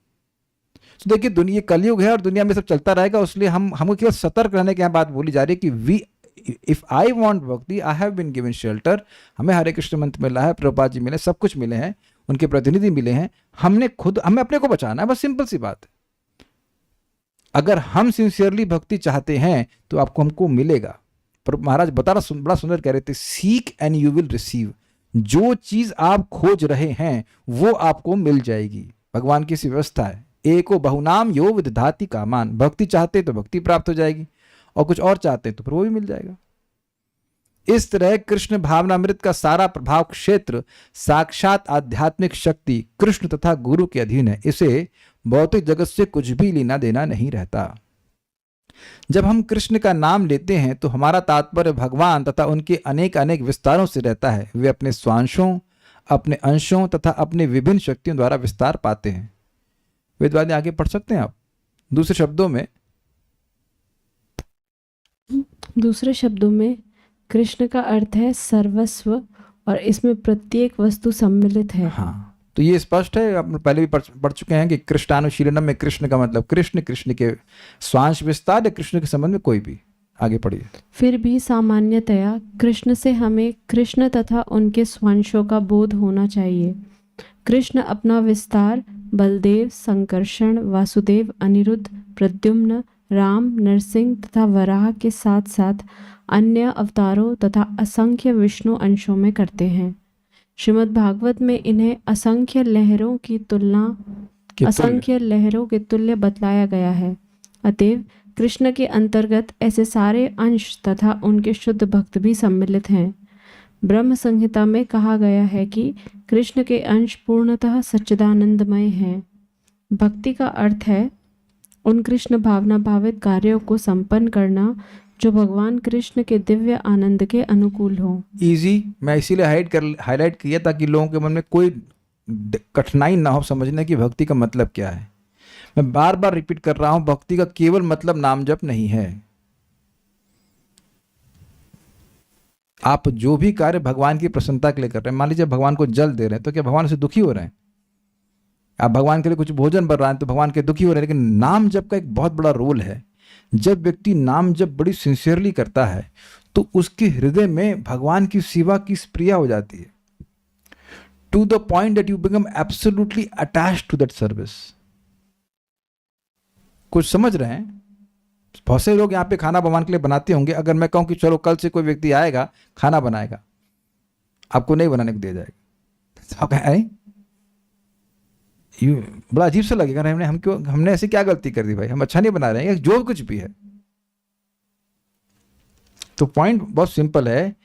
तो देखिए, दुनिया कलयुग है और दुनिया में सब चलता रहेगा, इसलिए हमको केवल सतर्क रहने की यहाँ बात बोली जा रही है कि if I want bhakti, I have been given shelter. हमें हरे कृष्ण मंत्र मिला है, प्रभुपाद जी मिले, सब कुछ मिले हैं, उनके प्रतिनिधि मिले हैं। हमें अपने को बचाना है, बस सिंपल सी बात है। अगर हम सिंसियरली भक्ति चाहते हैं तो आपको हमको मिलेगा। पर महाराज बड़ा सुंदर कह रहे थे, seek and you will receive. जो चीज आप खोज रहे हैं वो आपको मिल जाएगी। भगवान की सी व्यवस्था है, एको बहुनाम यो विदधाति कामान। भक्ति चाहते तो भक्ति प्राप्त हो जाएगी, और कुछ और चाहते तो फिर वो भी मिल जाएगा। इस तरह कृष्ण भावनामृत का सारा प्रभाव क्षेत्र साक्षात आध्यात्मिक शक्ति कृष्ण तथा गुरु के अधीन है। इसे भौतिक जगत से कुछ भी लेना देना नहीं रहता। जब हम कृष्ण का नाम लेते हैं तो हमारा तात्पर्य भगवान तथा उनके अनेक अनेक विस्तारों से रहता है। वे अपने स्वांशों, अपने अंशों तथा अपने विभिन्न शक्तियों द्वारा विस्तार पाते हैं। वेदवादी आगे पढ़ सकते हैं आप। दूसरे शब्दों में दूसरे शब्दों में कृष्ण का अर्थ है सर्वस्व और इसमें प्रत्येक वस्तु सम्मिलित है। हाँ, तो ये स्पष्ट है, आप पहले भी पढ़ चुके हैं कि कृष्णानुशीलनम में कृष्ण का मतलब कृष्ण, कृष्ण के स्वांश विस्तार या कृष्ण के संबंध में कोई भी। आगे पढ़िए। फिर भी सामान्यतया कृष्ण से हमें कृष्ण तथा उनके स्वांशों का बोध होना चाहिए। कृष्ण अपना विस्तार बलदेव, संकर्षण, वासुदेव, अनिरुद्ध, प्रद्युम्न, राम, नरसिंह तथा वराह के साथ साथ अन्य अवतारों तथा असंख्य विष्णु अंशों में करते हैं। श्रीमद् भागवत में इन्हें असंख्य लहरों के तुल्य बतलाया गया है। अतएव कृष्ण के अंतर्गत ऐसे सारे अंश तथा उनके शुद्ध भक्त भी सम्मिलित हैं। ब्रह्म संहिता में कहा गया है कि कृष्ण के अंश पूर्णतः सच्चिदानंदमय हैं। भक्ति का अर्थ है उन कृष्ण भावना भावित कार्यों को संपन्न करना जो भगवान कृष्ण के दिव्य आनंद के अनुकूल हो। इजी, मैं इसीलिए हाईलाइट किया ताकि लोगों के मन में कोई कठिनाई ना हो समझने की भक्ति का मतलब क्या है। मैं बार बार रिपीट कर रहा हूं, भक्ति का केवल मतलब नाम जप नहीं है। आप जो भी कार्य भगवान की प्रसन्नता के लिए कर रहे हैं, मान लीजिए भगवान को जल दे रहे हैं, तो क्या भगवान से दुखी हो रहे हैं? आप भगवान के लिए कुछ भोजन बन रहा है तो भगवान के दुखी हो रहे हैं। लेकिन नाम जप का एक बहुत बड़ा रोल है। जब व्यक्ति नाम जप बड़ी सिंसियरली करता है तो उसके हृदय में भगवान की सेवा की स्प्रिया हो जाती है, to the point that you become absolutely attached to that service. कुछ समझ रहे हैं? बहुत से लोग यहाँ पे खाना भगवान के लिए बनाते होंगे। अगर मैं कहूं कि चलो कल से कोई व्यक्ति आएगा खाना बनाएगा, आपको नहीं बनाने को दिया जाएगा, तो आप कहें यू, बड़ा अजीब सा लगेगा। हमने ऐसी क्या गलती कर दी भाई, हम अच्छा नहीं बना रहे हैं, जो कुछ भी है। तो पॉइंट बहुत सिंपल है,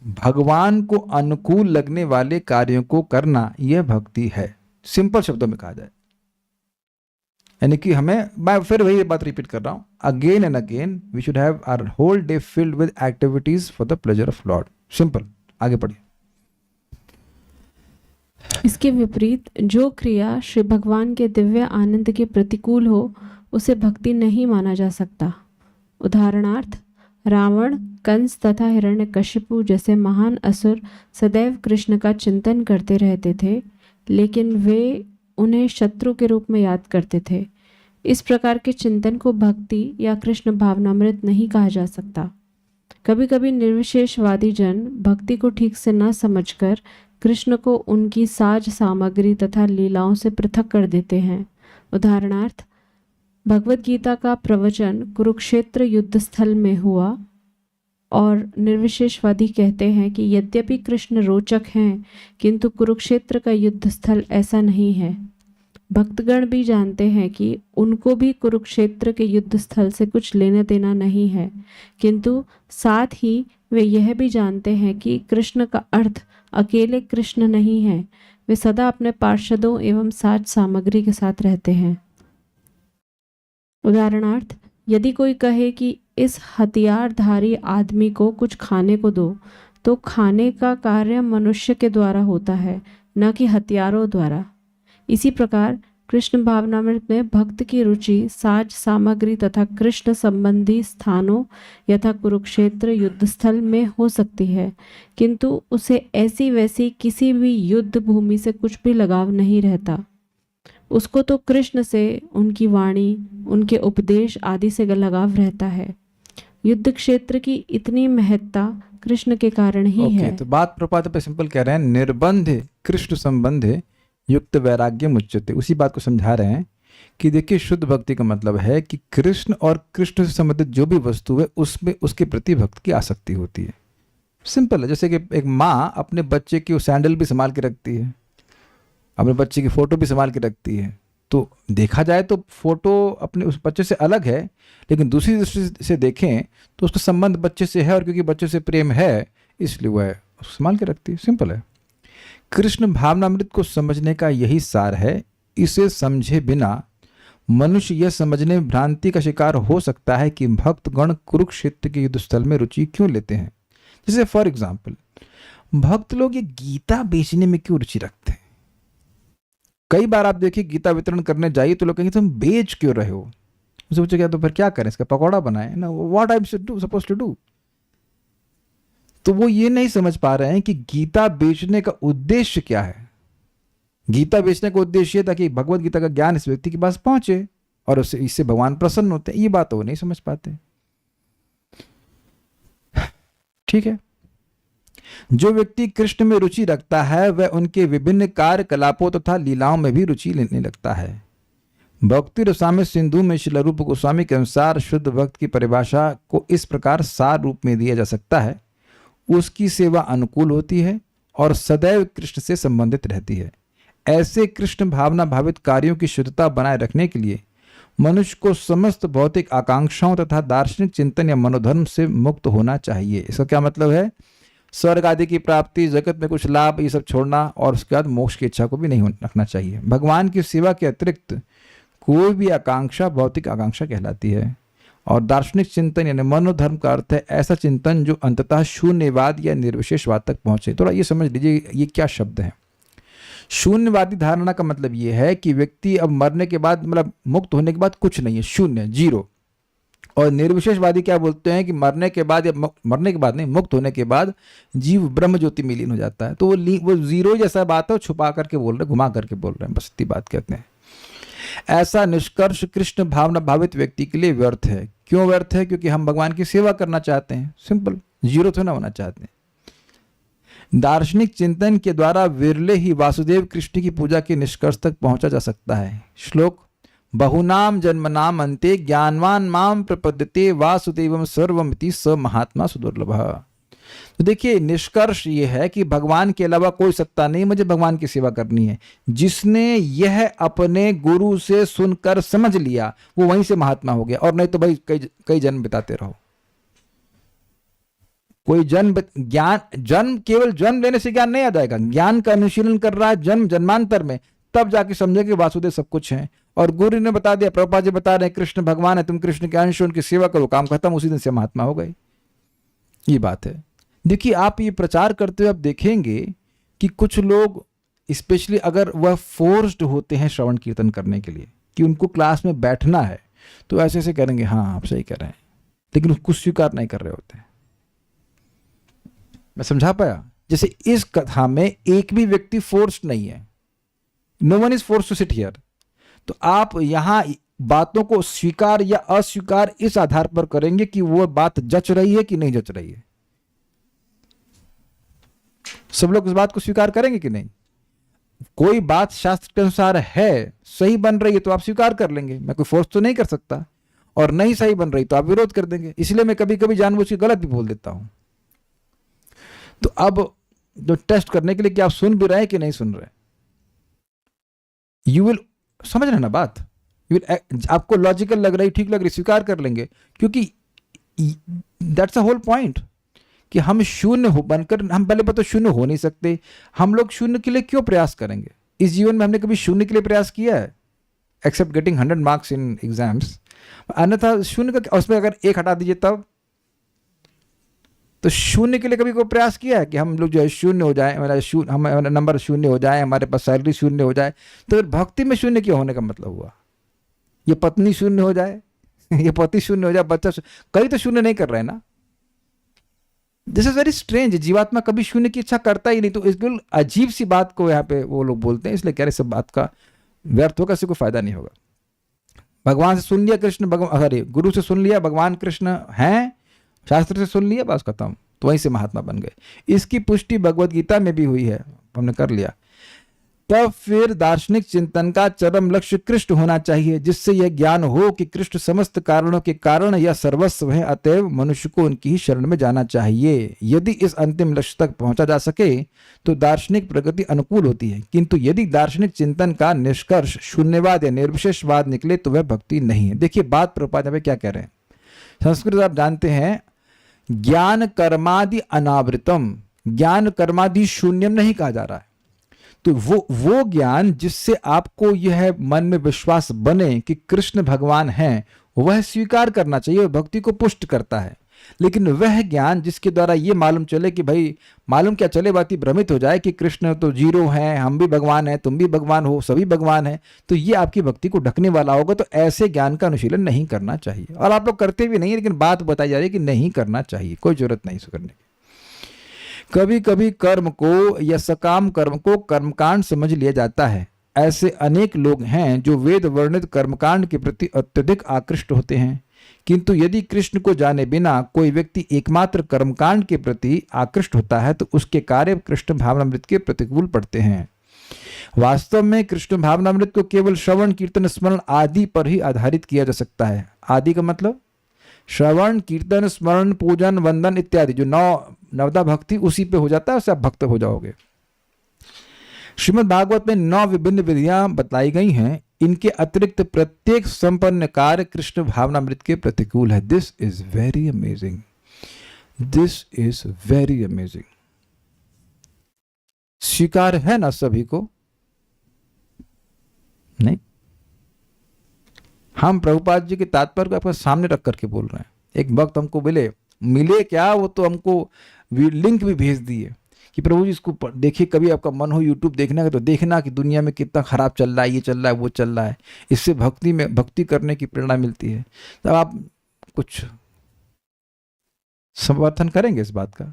भगवान को अनुकूल लगने वाले कार्यों को करना यह भक्ति है, सिंपल शब्दों में कहा जाए। यानी कि मैं फिर वही बात रिपीट कर रहा हूं, again and again we should have our whole day filled with activities for the pleasure of Lord. Simple, आगे पढ़िए। इसके विपरीत जो क्रिया श्री भगवान के दिव्य आनंद के प्रतिकूल हो उसे भक्ति नहीं माना जा सकता। उदाहरणार्थ, रावण, कंस तथा हिरण्यकशिपु जैसे महान असुर सदैव कृष्ण का चिंतन करते रहते थे, लेकिन वे उन्हें शत्रु के रूप में याद करते थे। इस प्रकार के चिंतन को भक्ति या कृष्ण भावनामृत नहीं कहा जा सकता। कभी कभी निर्विशेषवादी जन भक्ति को ठीक से न समझकर कृष्ण को उनकी साज सामग्री तथा लीलाओं से पृथक कर देते हैं। उदाहरणार्थ, भगवत गीता का प्रवचन कुरुक्षेत्र युद्ध स्थल में हुआ और निर्विशेषवादी कहते हैं कि यद्यपि कृष्ण रोचक हैं किंतु कुरुक्षेत्र का युद्ध स्थल ऐसा नहीं है। भक्तगण भी जानते हैं कि उनको भी कुरुक्षेत्र के युद्ध स्थल से कुछ लेना देना नहीं है, किंतु साथ ही वे यह भी जानते हैं कि कृष्ण का अर्थ अकेले कृष्ण नहीं है, वे सदा अपने पार्षदों एवं साज सामग्री के साथ रहते हैं। उदाहरणार्थ, यदि कोई कहे कि इस हथियारधारी आदमी को कुछ खाने को दो, तो खाने का कार्य मनुष्य के द्वारा होता है, न कि हथियारों द्वारा। इसी प्रकार कृष्ण भावनामृत में भक्त की रुचि साज सामग्री तथा कृष्ण संबंधी स्थानों यथा कुरुक्षेत्र युद्धस्थल में हो सकती है, किंतु उसे ऐसी वैसी किसी भी युद्ध भूमि से कुछ भी लगाव नहीं रहता। उसको तो कृष्ण से, उनकी वाणी, उनके उपदेश आदि से लगाव रहता है। युद्ध क्षेत्र की इतनी महत्ता कृष्ण के कारण ही है। तो बात प्रपात पे सिंपल कह रहे हैं, निर्बंध कृष्ण संबंध युक्त वैराग्य मुच्यते। उसी बात को समझा रहे हैं कि देखिए, शुद्ध भक्ति का मतलब है कि कृष्ण और कृष्ण से संबंधित जो भी वस्तु है उसमें उसके प्रति भक्त की आसक्ति होती है। सिंपल है, जैसे कि एक माँ अपने बच्चे की सैंडल भी संभाल के रखती है, अपने बच्चे की फोटो भी संभाल के रखती है। तो देखा जाए तो फोटो अपने उस बच्चे से अलग है, लेकिन दूसरी दृष्टि से देखें तो उसका संबंध बच्चे से है, और क्योंकि बच्चे से प्रेम है इसलिए वह उसको संभाल के रखती है। सिंपल है। कृष्ण भावनामृत को समझने का यही सार है। इसे समझे बिना मनुष्य यह समझने में भ्रांति का शिकार हो सकता है कि भक्तगण कुरुक्षेत्र के युद्धस्थल में रुचि क्यों लेते हैं। जैसे फॉर एग्जाम्पल, भक्त लोग ये गीता बेचने में क्यों रुचि रखते हैं। कई बार आप देखिए, गीता वितरण करने जाइए तो लोग कहेंगे तुम बेच क्यों रहे हो, मुझसे पूछे क्या तो फिर क्या करें, इसका पकौड़ा बनाए ना, what I am suppose to do. तो वो ये नहीं समझ पा रहे हैं कि गीता बेचने का उद्देश्य क्या है। गीता बेचने का उद्देश्य ताकि भगवत गीता का ज्ञान इस व्यक्ति के पास पहुंचे और उससे इससे भगवान प्रसन्न होते हैं। ये बात वो नहीं समझ पाते। ठीक है, जो व्यक्ति कृष्ण में रुचि रखता है वह उनके विभिन्न कार्यकलापों तथा लीलाओं में भी रुचि लेने लगता है। भक्ति रसामृत सिंधु में श्रील रूप गोस्वामी के अनुसार शुद्ध भक्त की परिभाषा को इस प्रकार सार रूप में दिया जा सकता है, उसकी सेवा अनुकूल होती है और सदैव कृष्ण से संबंधित रहती है। ऐसे कृष्ण भावना भावित कार्यों की शुद्धता बनाए रखने के लिए मनुष्य को समस्त भौतिक आकांक्षाओं तथा दार्शनिक चिंतन या मनोधर्म से मुक्त होना चाहिए। इसका क्या मतलब है? स्वर्ग आदि की प्राप्ति, जगत में कुछ लाभ, ये सब छोड़ना और उसके बाद मोक्ष की इच्छा को भी नहीं रखना चाहिए। भगवान की सेवा के अतिरिक्त कोई भी आकांक्षा भौतिक आकांक्षा कहलाती है। और दार्शनिक चिंतन यानी मनोधर्म का अर्थ है ऐसा चिंतन जो अंततः शून्यवाद या निर्विशेषवाद तक पहुंचे। थोड़ा ये समझ लीजिए ये क्या शब्द है। शून्यवादी धारणा का मतलब ये है कि व्यक्ति अब मरने के बाद, मतलब मुक्त होने के बाद कुछ नहीं है, शून्य, जीरो। और निर्विशेषवादी क्या बोलते हैं कि मरने के बाद, या मरने के बाद नहीं, मुक्त होने के बाद जीव ब्रह्म ज्योति में लीन हो जाता है। तो वो जीरो जैसा बात है, छुपा करके बोल रहे हैं, घुमा करके बोल रहे हैं, बस इतनी बात कहते हैं। ऐसा निष्कर्ष कृष्ण भावना भावित व्यक्ति के लिए व्यर्थ है। क्यों व्यर्थ है? क्योंकि हम भगवान की सेवा करना चाहते हैं, सिंपल, जीरो तो ना होना चाहते हैं। दार्शनिक चिंतन के द्वारा विरले ही वासुदेव कृष्ण की पूजा के निष्कर्ष तक पहुंचा जा सकता है। श्लोक, बहुनाम जन्मनाम अन्ते ज्ञानवान माम प्रपद्यते वासुदेवम सर्वमिति स महात्मा सुदुर्लभः। तो देखिए निष्कर्ष ये है कि भगवान के अलावा कोई सत्ता नहीं, मुझे भगवान की सेवा करनी है। जिसने यह अपने गुरु से सुनकर समझ लिया वो वहीं से महात्मा हो गया, और नहीं तो भाई कई जन्म बिताते रहो। कोई जन्म केवल जन्म लेने से ज्ञान नहीं आ जाएगा। ज्ञान का अनुशीलन कर रहा है जन्मांतर में, तब जाके समझे कि वासुदेव सब कुछ है। और गुरु ने बता दिया, प्रभुपाद जी बता रहे हैं कृष्ण भगवान है, तुम कृष्ण के अंश, उनकी सेवा करो, काम खत्म, उसी दिन से महात्मा हो गए। ये बात है। देखिए आप ये प्रचार करते हुए आप देखेंगे कि कुछ लोग, स्पेशली अगर वह फोर्स्ड होते हैं श्रवण कीर्तन करने के लिए, कि उनको क्लास में बैठना है, तो ऐसे ऐसे करेंगे, हाँ आप सही कह रहे हैं, लेकिन उसको स्वीकार नहीं कर रहे होते हैं। मैं समझा पाया? जैसे इस कथा में एक भी व्यक्ति फोर्स्ड नहीं है, no one is forced to sit here. तो आप यहां बातों को स्वीकार या अस्वीकार इस आधार पर करेंगे कि वो बात जच रही है कि नहीं जच रही है। सब लोग इस बात को स्वीकार करेंगे कि नहीं? कोई बात शास्त्र के अनुसार है, सही बन रही है तो आप स्वीकार कर लेंगे, मैं कोई फोर्स तो नहीं कर सकता। और नहीं सही बन रही तो आप विरोध कर देंगे। इसलिए मैं कभी कभी जानबूझ के गलत भी बोल देता हूं। तो अब जो टेस्ट करने के लिए कि आप सुन भी रहे हैं कि नहीं सुन रहे, यू विल समझ रहे ना बात, आपको लॉजिकल लग रही, ठीक लग रही, स्वीकार कर लेंगे। क्योंकि दैट्स अ होल पॉइंट कि हम शून्य हो बनकर, हम पहले पर तो शून्य हो नहीं सकते। हम लोग शून्य के लिए क्यों प्रयास करेंगे? इस जीवन में हमने कभी शून्य के लिए प्रयास किया है? Except getting 100 marks in exams. अन्यथा शून्य का, उसमें अगर एक हटा दीजिए तब, तो शून्य के लिए कभी कोई प्रयास किया है कि हम लोग जो है शून्य हो जाए, हमारा नंबर शून्य हो जाए, हमारे पास सैलरी शून्य हो जाए? तो भक्ति में शून्य क्यों होने का मतलब हुआ? ये पत्नी शून्य हो जाए, ये पति शून्य हो जाए, बच्चा कई तो शून्य नहीं कर रहे ना। This is very strange. जीवात्मा कभी शून्य की इच्छा करता ही नहीं। तो इसलिए अजीब सी बात को यहाँ पे वो लोग बोलते हैं, इसलिए कह रहे सब बात का व्यर्थ होगा, इससे कोई फायदा नहीं होगा। भगवान से सुन लिया कृष्ण, भगवान, अरे गुरु से सुन लिया भगवान कृष्ण हैं, शास्त्र से सुन लिया, बस खत्म, तो वहीं से महात्मा बन गए। इसकी पुष्टि भगवत गीता में भी हुई है, हमने कर लिया। तब फिर दार्शनिक चिंतन का चरम लक्ष्य कृष्ण होना चाहिए, जिससे यह ज्ञान हो कि कृष्ण समस्त कारणों के कारण या सर्वस्व है, अतएव मनुष्य को उनकी ही शरण में जाना चाहिए। यदि इस अंतिम लक्ष्य तक पहुंचा जा सके तो दार्शनिक प्रगति अनुकूल होती है, किंतु यदि दार्शनिक चिंतन का निष्कर्ष शून्यवाद या निर्विशेषवाद निकले तो वह भक्ति नहीं है। देखिए बात प्रभुपाद क्या कह रहे हैं। संस्कृत आप जानते हैं, ज्ञान कर्मादि अनावृतम, ज्ञान कर्मादि शून्यम नहीं कहा जा रहा है। तो वो ज्ञान जिससे आपको यह मन में विश्वास बने कि कृष्ण भगवान हैं, वह स्वीकार करना चाहिए, वह भक्ति को पुष्ट करता है। लेकिन वह ज्ञान जिसके द्वारा ये मालूम चले कि भाई, मालूम क्या चले, बात ही भ्रमित हो जाए कि कृष्ण तो जीरो हैं, हम भी भगवान हैं, तुम भी भगवान हो, सभी भगवान हैं, तो ये आपकी भक्ति को ढकने वाला होगा। तो ऐसे ज्ञान का अनुशीलन नहीं करना चाहिए, और आप लोग करते भी नहीं, लेकिन बात बताई जा रही है कि नहीं करना चाहिए, कोई जरूरत नहीं इसे करने की। कभी कभी कर्म को या सकाम कर्म को कर्मकांड समझ लिया जाता है। ऐसे अनेक लोग हैं जो वेद वर्णित कर्मकांड के प्रति अत्यधिक आकृष्ट होते हैं, किंतु यदि कृष्ण को जाने बिना कोई व्यक्ति एकमात्र कर्मकांड के प्रति आकृष्ट होता है तो उसके कार्य कृष्ण भावनामृत के प्रतिकूल पड़ते हैं। वास्तव में कृष्ण भावनामृत को केवल श्रवण कीर्तन स्मरण आदि पर ही आधारित किया जा सकता है। आदि का मतलब श्रवण कीर्तन स्मरण पूजन वंदन इत्यादि, जो नवदा भक्ति उसी पे हो जाता है, उससे आप भक्त हो जाओगे। श्रीमद् भागवत में 9 विभिन्न विधियां बताई गई हैं। इनके अतिरिक्त प्रत्येक संपन्न कार्य कृष्ण भावनामृत के प्रतिकूल है। This is very amazing, this is very amazing. स्वीकार है ना सभी को? नहीं, हम प्रभुपाद जी के तात्पर्य को आपके सामने रख करके बोल रहे हैं। एक भक्त हमको मिले क्या, वो तो हमको लिंक भी भेज दिए कि प्रभु जी इसको देखिए, कभी आपका मन हो यूट्यूब देखने का तो देखना कि दुनिया में कितना खराब चल रहा है, ये चल रहा है, वो चल रहा है, इससे भक्ति करने की प्रेरणा मिलती है। तब आप कुछ समर्थन करेंगे इस बात का?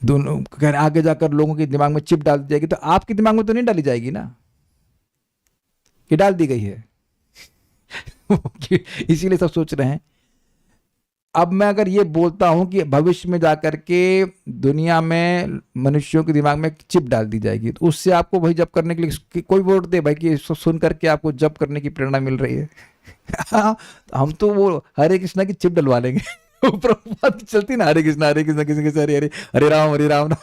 दोनों आगे जाकर लोगों के दिमाग में चिप डाल दी जाएगी, तो आपके दिमाग में तो नहीं डाली जाएगी ना, कि डाल दी गई है। इसीलिए सब सोच रहे हैं। अब मैं अगर ये बोलता हूं कि भविष्य में जाकर के दुनिया में मनुष्यों के दिमाग में चिप डाल दी जाएगी, तो उससे आपको वही जप करने के लिए कोई वोट दे भाई कि इसको सुन करके आपको जप करने की प्रेरणा मिल रही है। हम तो वो हरे कृष्णा की चिप डलवा लेंगे। प्रभुपाद चलती ना, हरे कृष्णा किसी किसी हरे हरे हरे राम।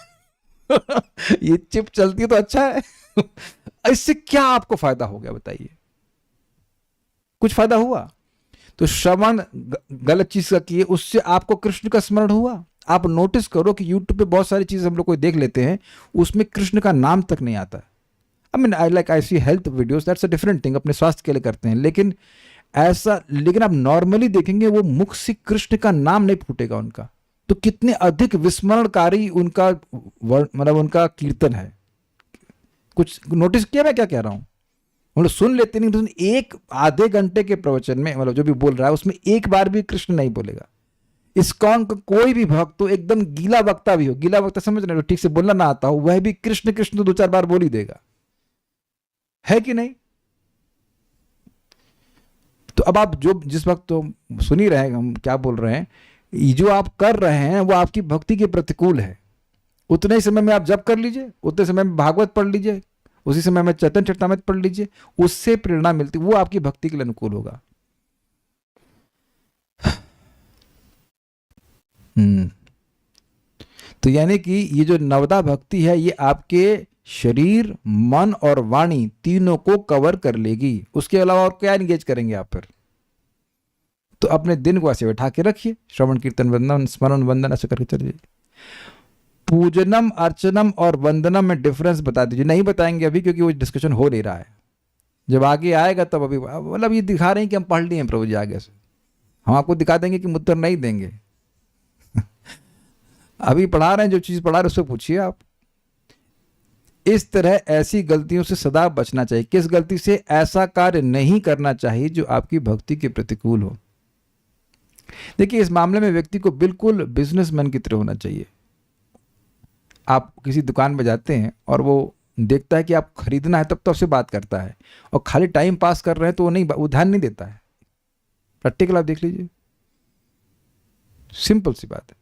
ये चिप चलती है तो अच्छा है। इससे क्या आपको फायदा हो गया बताइए? कुछ फायदा हुआ? तो श्रवण गलत चीज का किए, उससे आपको कृष्ण का स्मरण हुआ? आप नोटिस करो कि यूट्यूब पे बहुत सारी चीजें हम लोग कोई देख लेते हैं, उसमें कृष्ण का नाम तक नहीं आता। I see health videos, that's a different thing, अपने स्वास्थ्य के लिए करते हैं, लेकिन आप नॉर्मली देखेंगे वो मुख से कृष्ण का नाम नहीं फूटेगा उनका। तो कितने अधिक विस्मरणकारी उनका उनका कीर्तन है। कुछ नोटिस किया मैं क्या कह रहा हूं? हम लोग सुन लेते नहीं, तो एक आधे घंटे के प्रवचन में जो भी बोल रहा है उसमें एक बार भी कृष्ण नहीं बोलेगा। इस्कॉन का कोई भी भक्त तो एकदम गीला वक्ता भी हो, गीला वक्ता समझ रहे हो, ठीक से बोलना ना आता हो, वह भी कृष्ण कृष्ण तो 2-4 बार बोल ही देगा, है कि नहीं? तो अब आप जिस वक्त तो सुन ही रहे हैं हम क्या बोल रहे हैं, जो आप कर रहे हैं वो आपकी भक्ति के प्रतिकूल है। उतने ही समय में आप जप कर लीजिए, उतने समय में भागवत पढ़ लीजिए, उसी समय में चैतन्य चरितामृत पढ़ लीजिए, उससे प्रेरणा मिलती, वो आपकी भक्ति के लिए अनुकूल होगा। तो यानी कि ये जो नवदा भक्ति है ये आपके शरीर, मन और वाणी तीनों को कवर कर लेगी। उसके अलावा और क्या एंगेज करेंगे आप फिर? तो अपने दिन को ऐसे बैठा के रखिए, श्रवण कीर्तन वंदन स्मरण वंदन ऐसे करके चलिए। पूजनम अर्चनम और वंदनम में डिफरेंस बता दीजिए। नहीं बताएंगे अभी, क्योंकि वो डिस्कशन हो नहीं रहा है, जब आगे आएगा तब। अभी ये दिखा रहे हैं कि हम पढ़ लिए हैं प्रभु जी आगे से, हम आपको दिखा देंगे कि उत्तर नहीं देंगे। अभी पढ़ा रहे हैं, जो चीज पढ़ा रहे उससे पूछिए आप। इस तरह ऐसी गलतियों से सदा बचना चाहिए। किस गलती से? ऐसा कार्य नहीं करना चाहिए जो आपकी भक्ति के प्रतिकूल हो। देखिए, इस मामले में व्यक्ति को बिल्कुल बिजनेसमैन की तरह होना चाहिए। आप किसी दुकान में जाते हैं और वो देखता है कि आप खरीदना है, तब तो आपसे बात करता है, और खाली टाइम पास कर रहे हैं तो वो ध्यान नहीं देता है। प्रैक्टिकल आप देख लीजिए, सिंपल सी बात है।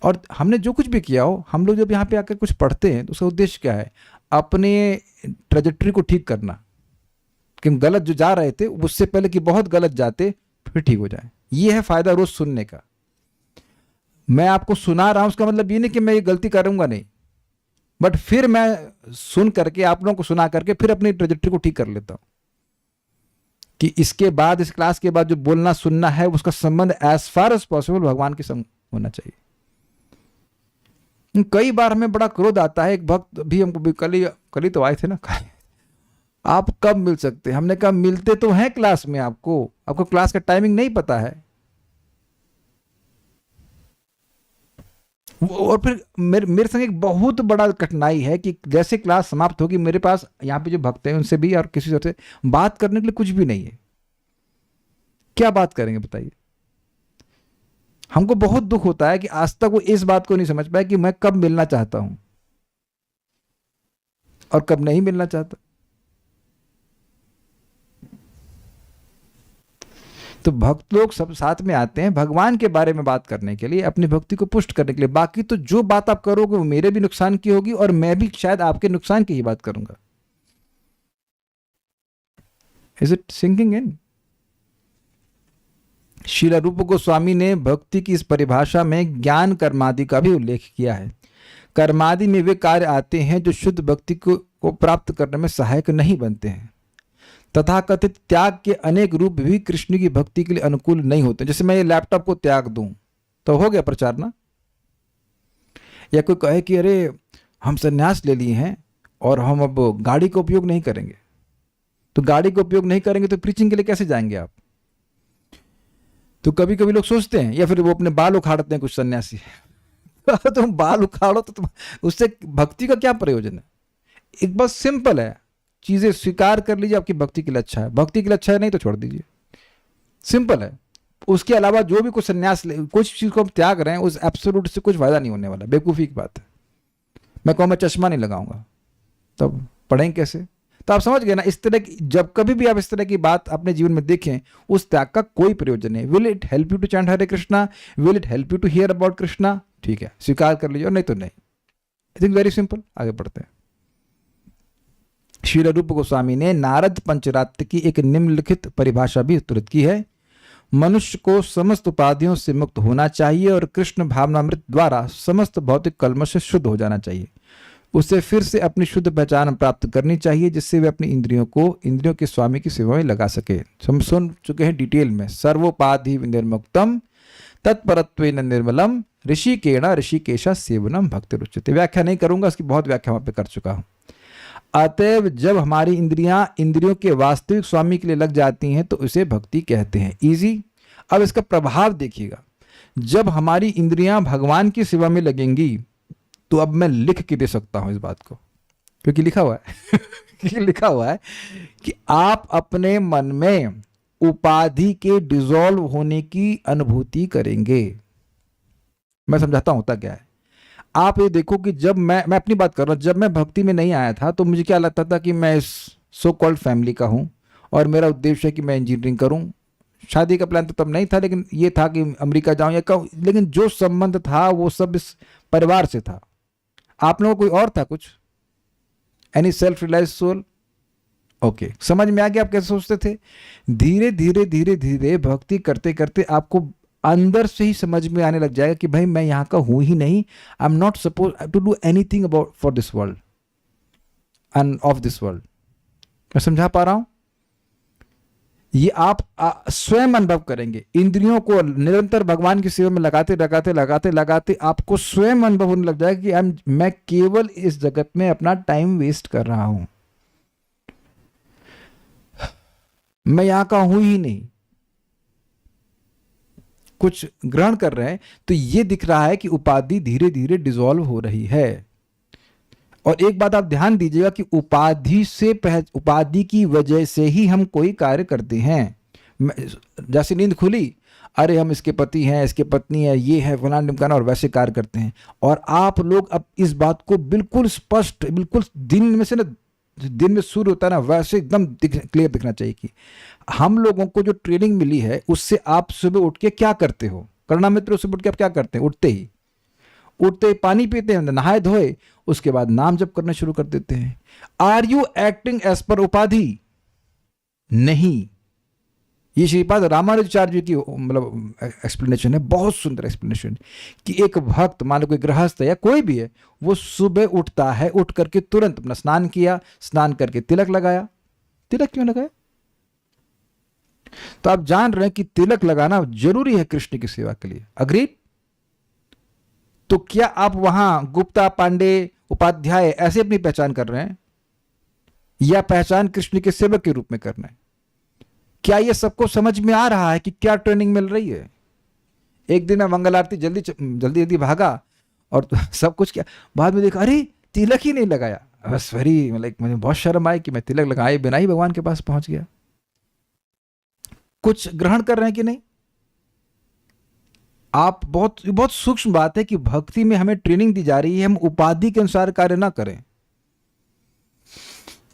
और हमने जो कुछ भी किया हो, हम लोग जब यहाँ पे आकर कुछ पढ़ते हैं तो उसका उद्देश्य क्या है? अपने ट्रेजेक्टरी को ठीक करना, कि हम गलत जो जा रहे थे उससे पहले कि बहुत गलत जाते फिर ठीक हो जाए। ये है फायदा रोज सुनने का। मैं आपको सुना रहा हूं, उसका मतलब ये नहीं कि मैं ये गलती करूंगा नहीं, बट फिर मैं सुन करके आप लोगों को सुना करके फिर अपनी ट्रेजेक्टरी को ठीक कर लेता हूं कि इसके बाद, इस क्लास के बाद जो बोलना सुनना है उसका संबंध एज फार एज पॉसिबल भगवान के संग होना चाहिए। कई बार हमें बड़ा क्रोध आता है। एक भक्त भी हमको कल ही तो आए थे ना, आप कब मिल सकते हैं? हमने कहा मिलते तो हैं क्लास में, आपको क्लास का टाइमिंग नहीं पता है। और फिर मेरे संग एक बहुत बड़ा कठिनाई है कि जैसे क्लास समाप्त होगी, मेरे पास यहाँ पे जो भक्त हैं उनसे भी और किसी से बात करने के लिए कुछ भी नहीं है। क्या बात करेंगे बताइए? हमको बहुत दुख होता है कि आज तक वो इस बात को नहीं समझ पाए कि मैं कब मिलना चाहता हूं और कब नहीं मिलना चाहता। तो भक्त लोग सब साथ में आते हैं भगवान के बारे में बात करने के लिए, अपनी भक्ति को पुष्ट करने के लिए। बाकी तो जो बात आप करोगे वो मेरे भी नुकसान की होगी और मैं भी शायद आपके नुकसान की ही बात करूंगा। Is it sinking in? Srila Rupa Goswami ने भक्ति की इस परिभाषा में ज्ञान कर्मादि का भी उल्लेख किया है। कर्मादि में वे कार्य आते हैं जो शुद्ध भक्ति को प्राप्त करने में सहायक नहीं बनते हैं। तथाकथित त्याग के अनेक रूप भी कृष्ण की भक्ति के लिए अनुकूल नहीं होते। जैसे मैं ये लैपटॉप को त्याग दूं तो हो गया प्रचार ना? या कोई कहे कि अरे हम संन्यास ले लिए हैं और हम अब गाड़ी का उपयोग नहीं करेंगे, तो गाड़ी का उपयोग नहीं करेंगे तो प्रीचिंग के लिए कैसे जाएंगे आप? तो कभी कभी लोग सोचते हैं, या फिर वो अपने बाल उखाड़ते हैं कुछ सन्यासी तुम बाल उखाड़ो तो तुम उससे भक्ति का क्या प्रयोजन है? एक बात सिंपल है, चीजें स्वीकार कर लीजिए, आपकी भक्ति के लिए अच्छा है, भक्ति के लिए अच्छा है नहीं तो छोड़ दीजिए, सिंपल है। उसके अलावा जो भी कुछ संन्यास कुछ चीज को हम त्याग रहे हैं उस एब्सोल्यूट से कुछ फायदा नहीं होने वाला, बेवकूफी की बात है। मैं कहूँ मैं चश्मा नहीं लगाऊंगा, तब पढ़ेंगे कैसे? तो आप समझ गए ना, इस तरह की जब कभी भी आप इस तरह की बात अपने जीवन में देखें, उस त्याग का कोई प्रयोजन नहीं। Will it help you to chant Hare Krishna? Will it help you to hear about Krishna? ठीक है, स्वीकार कर लीजिए, और नहीं तो नहीं। I think very simple. आगे बढ़ते हैं। श्रील रूप गोस्वामी ने नारद पंचरात्र की एक निम्नलिखित परिभाषा भी उत्तरित की है। मनुष्य को समस्त उपाधियों से मुक्त होना चाहिए और कृष्ण भावनामृत द्वारा समस्त भौतिक कलमश से शुद्ध हो जाना चाहिए। उसे फिर से अपनी शुद्ध पहचान प्राप्त करनी चाहिए, जिससे वे अपनी इंद्रियों के स्वामी की सेवा में लगा सके। हम सुन चुके हैं डिटेल में। सर्वोपाधि निर्मुक्तम तत्परत्वेन निर्मलम ऋषिकेण ऋषिकेशा सेवनम भक्ति रुच्यते। व्याख्या नहीं करूंगा, इसकी बहुत व्याख्या वहां पे कर चुका हूं। अतएव जब हमारी इंद्रियों के वास्तविक स्वामी के लिए लग जाती हैं तो उसे भक्ति कहते हैं। इजी। अब इसका प्रभाव देखिएगा। जब हमारी इंद्रियां भगवान की सेवा में लगेंगी तो अब मैं लिख के दे सकता हूं इस बात को, क्योंकि लिखा हुआ है लिखा हुआ है कि आप अपने मन में उपाधि के डिसॉल्व होने की अनुभूति करेंगे। मैं समझाता हूं होता क्या है। आप ये देखो कि जब मैं अपनी बात कर रहा हूं, जब मैं भक्ति में नहीं आया था तो मुझे क्या लगता था कि मैं इस सो कॉल्ड फैमिली का हूं और मेरा उद्देश्य है कि मैं इंजीनियरिंग करूं। शादी का प्लान तो तब नहीं था, लेकिन ये था कि अमेरिका जाऊं या कहूं, लेकिन जो संबंध था वो सब इस परिवार से था। आप लोगों को कोई और था कुछ? Any self realize soul? Okay, समझ में आ गया आप कैसे सोचते थे। धीरे धीरे धीरे धीरे भक्ति करते करते आपको अंदर से ही समझ में आने लग जाएगा कि भाई मैं यहां का हूं ही नहीं। I am not suppose to do anything about for this world and of this world. मैं समझा पा रहा हूं? ये आप स्वयं अनुभव करेंगे। इंद्रियों को निरंतर भगवान की सेवा में लगाते लगाते लगाते लगाते आपको स्वयं अनुभव होने लग जाएगा कि मैं केवल इस जगत में अपना टाइम वेस्ट कर रहा हूं, मैं यहां का हूं ही नहीं। कुछ ग्रहण कर रहे हैं तो ये दिख रहा है कि उपाधि धीरे धीरे डिसॉल्व हो रही है। और एक बात आप ध्यान दीजिएगा कि उपाधि की वजह से ही हम कोई कार्य करते हैं। जैसे नींद खुली, अरे हम इसके पति हैं, इसके पत्नी है, ये है फलाना ढिमकाना, और वैसे कार्य करते हैं। और आप लोग अब इस बात को बिल्कुल स्पष्ट, बिल्कुल दिन में सूर्य होता है ना, वैसे एकदम क्लियर दिखना चाहिए कि हम लोगों को जो ट्रेनिंग मिली है उससे आप सुबह उठ के क्या करते हो। करुणा मित्र, सुबह उठ के आप क्या करते हैं? उठते ही पानी पीते हैं, नहाए धोए, उसके बाद नाम जप करना शुरू कर देते हैं। Are you acting as per उपाधि? नहीं। ये श्रीपाद रामानुजाचार्य जी की मतलब एक्सप्लेनेशन है, बहुत सुंदर एक्सप्लेनेशन, कि एक भक्त, मान लो कोई गृहस्थ है या कोई भी है, वो सुबह उठता है, उठ करके तुरंत अपना स्नान किया, स्नान करके तिलक लगाया। तिलक क्यों लगाया? तो आप जान रहे हैं कि तिलक लगाना जरूरी है कृष्ण की सेवा के लिए। अग्रीड? तो क्या आप वहां गुप्ता, पांडे, उपाध्याय ऐसे अपनी पहचान कर रहे हैं? या पहचान कृष्ण के सेवक के रूप में करना है? क्या ये सबको समझ में आ रहा है कि क्या ट्रेनिंग मिल रही है? एक दिन मैं मंगल आरती जल्दी जल्दी जल्दी भागा और सब कुछ किया, बाद में देखा अरे तिलक ही नहीं लगाया। बस वेरी मुझे बहुत शर्म आई कि मैं तिलक लगाए बिना ही भगवान के पास पहुंच गया। कुछ ग्रहण कर रहे हैं कि नहीं आप? बहुत बहुत सूक्ष्म बात है कि भक्ति में हमें ट्रेनिंग दी जा रही है, हम उपाधि के अनुसार कार्य ना करें।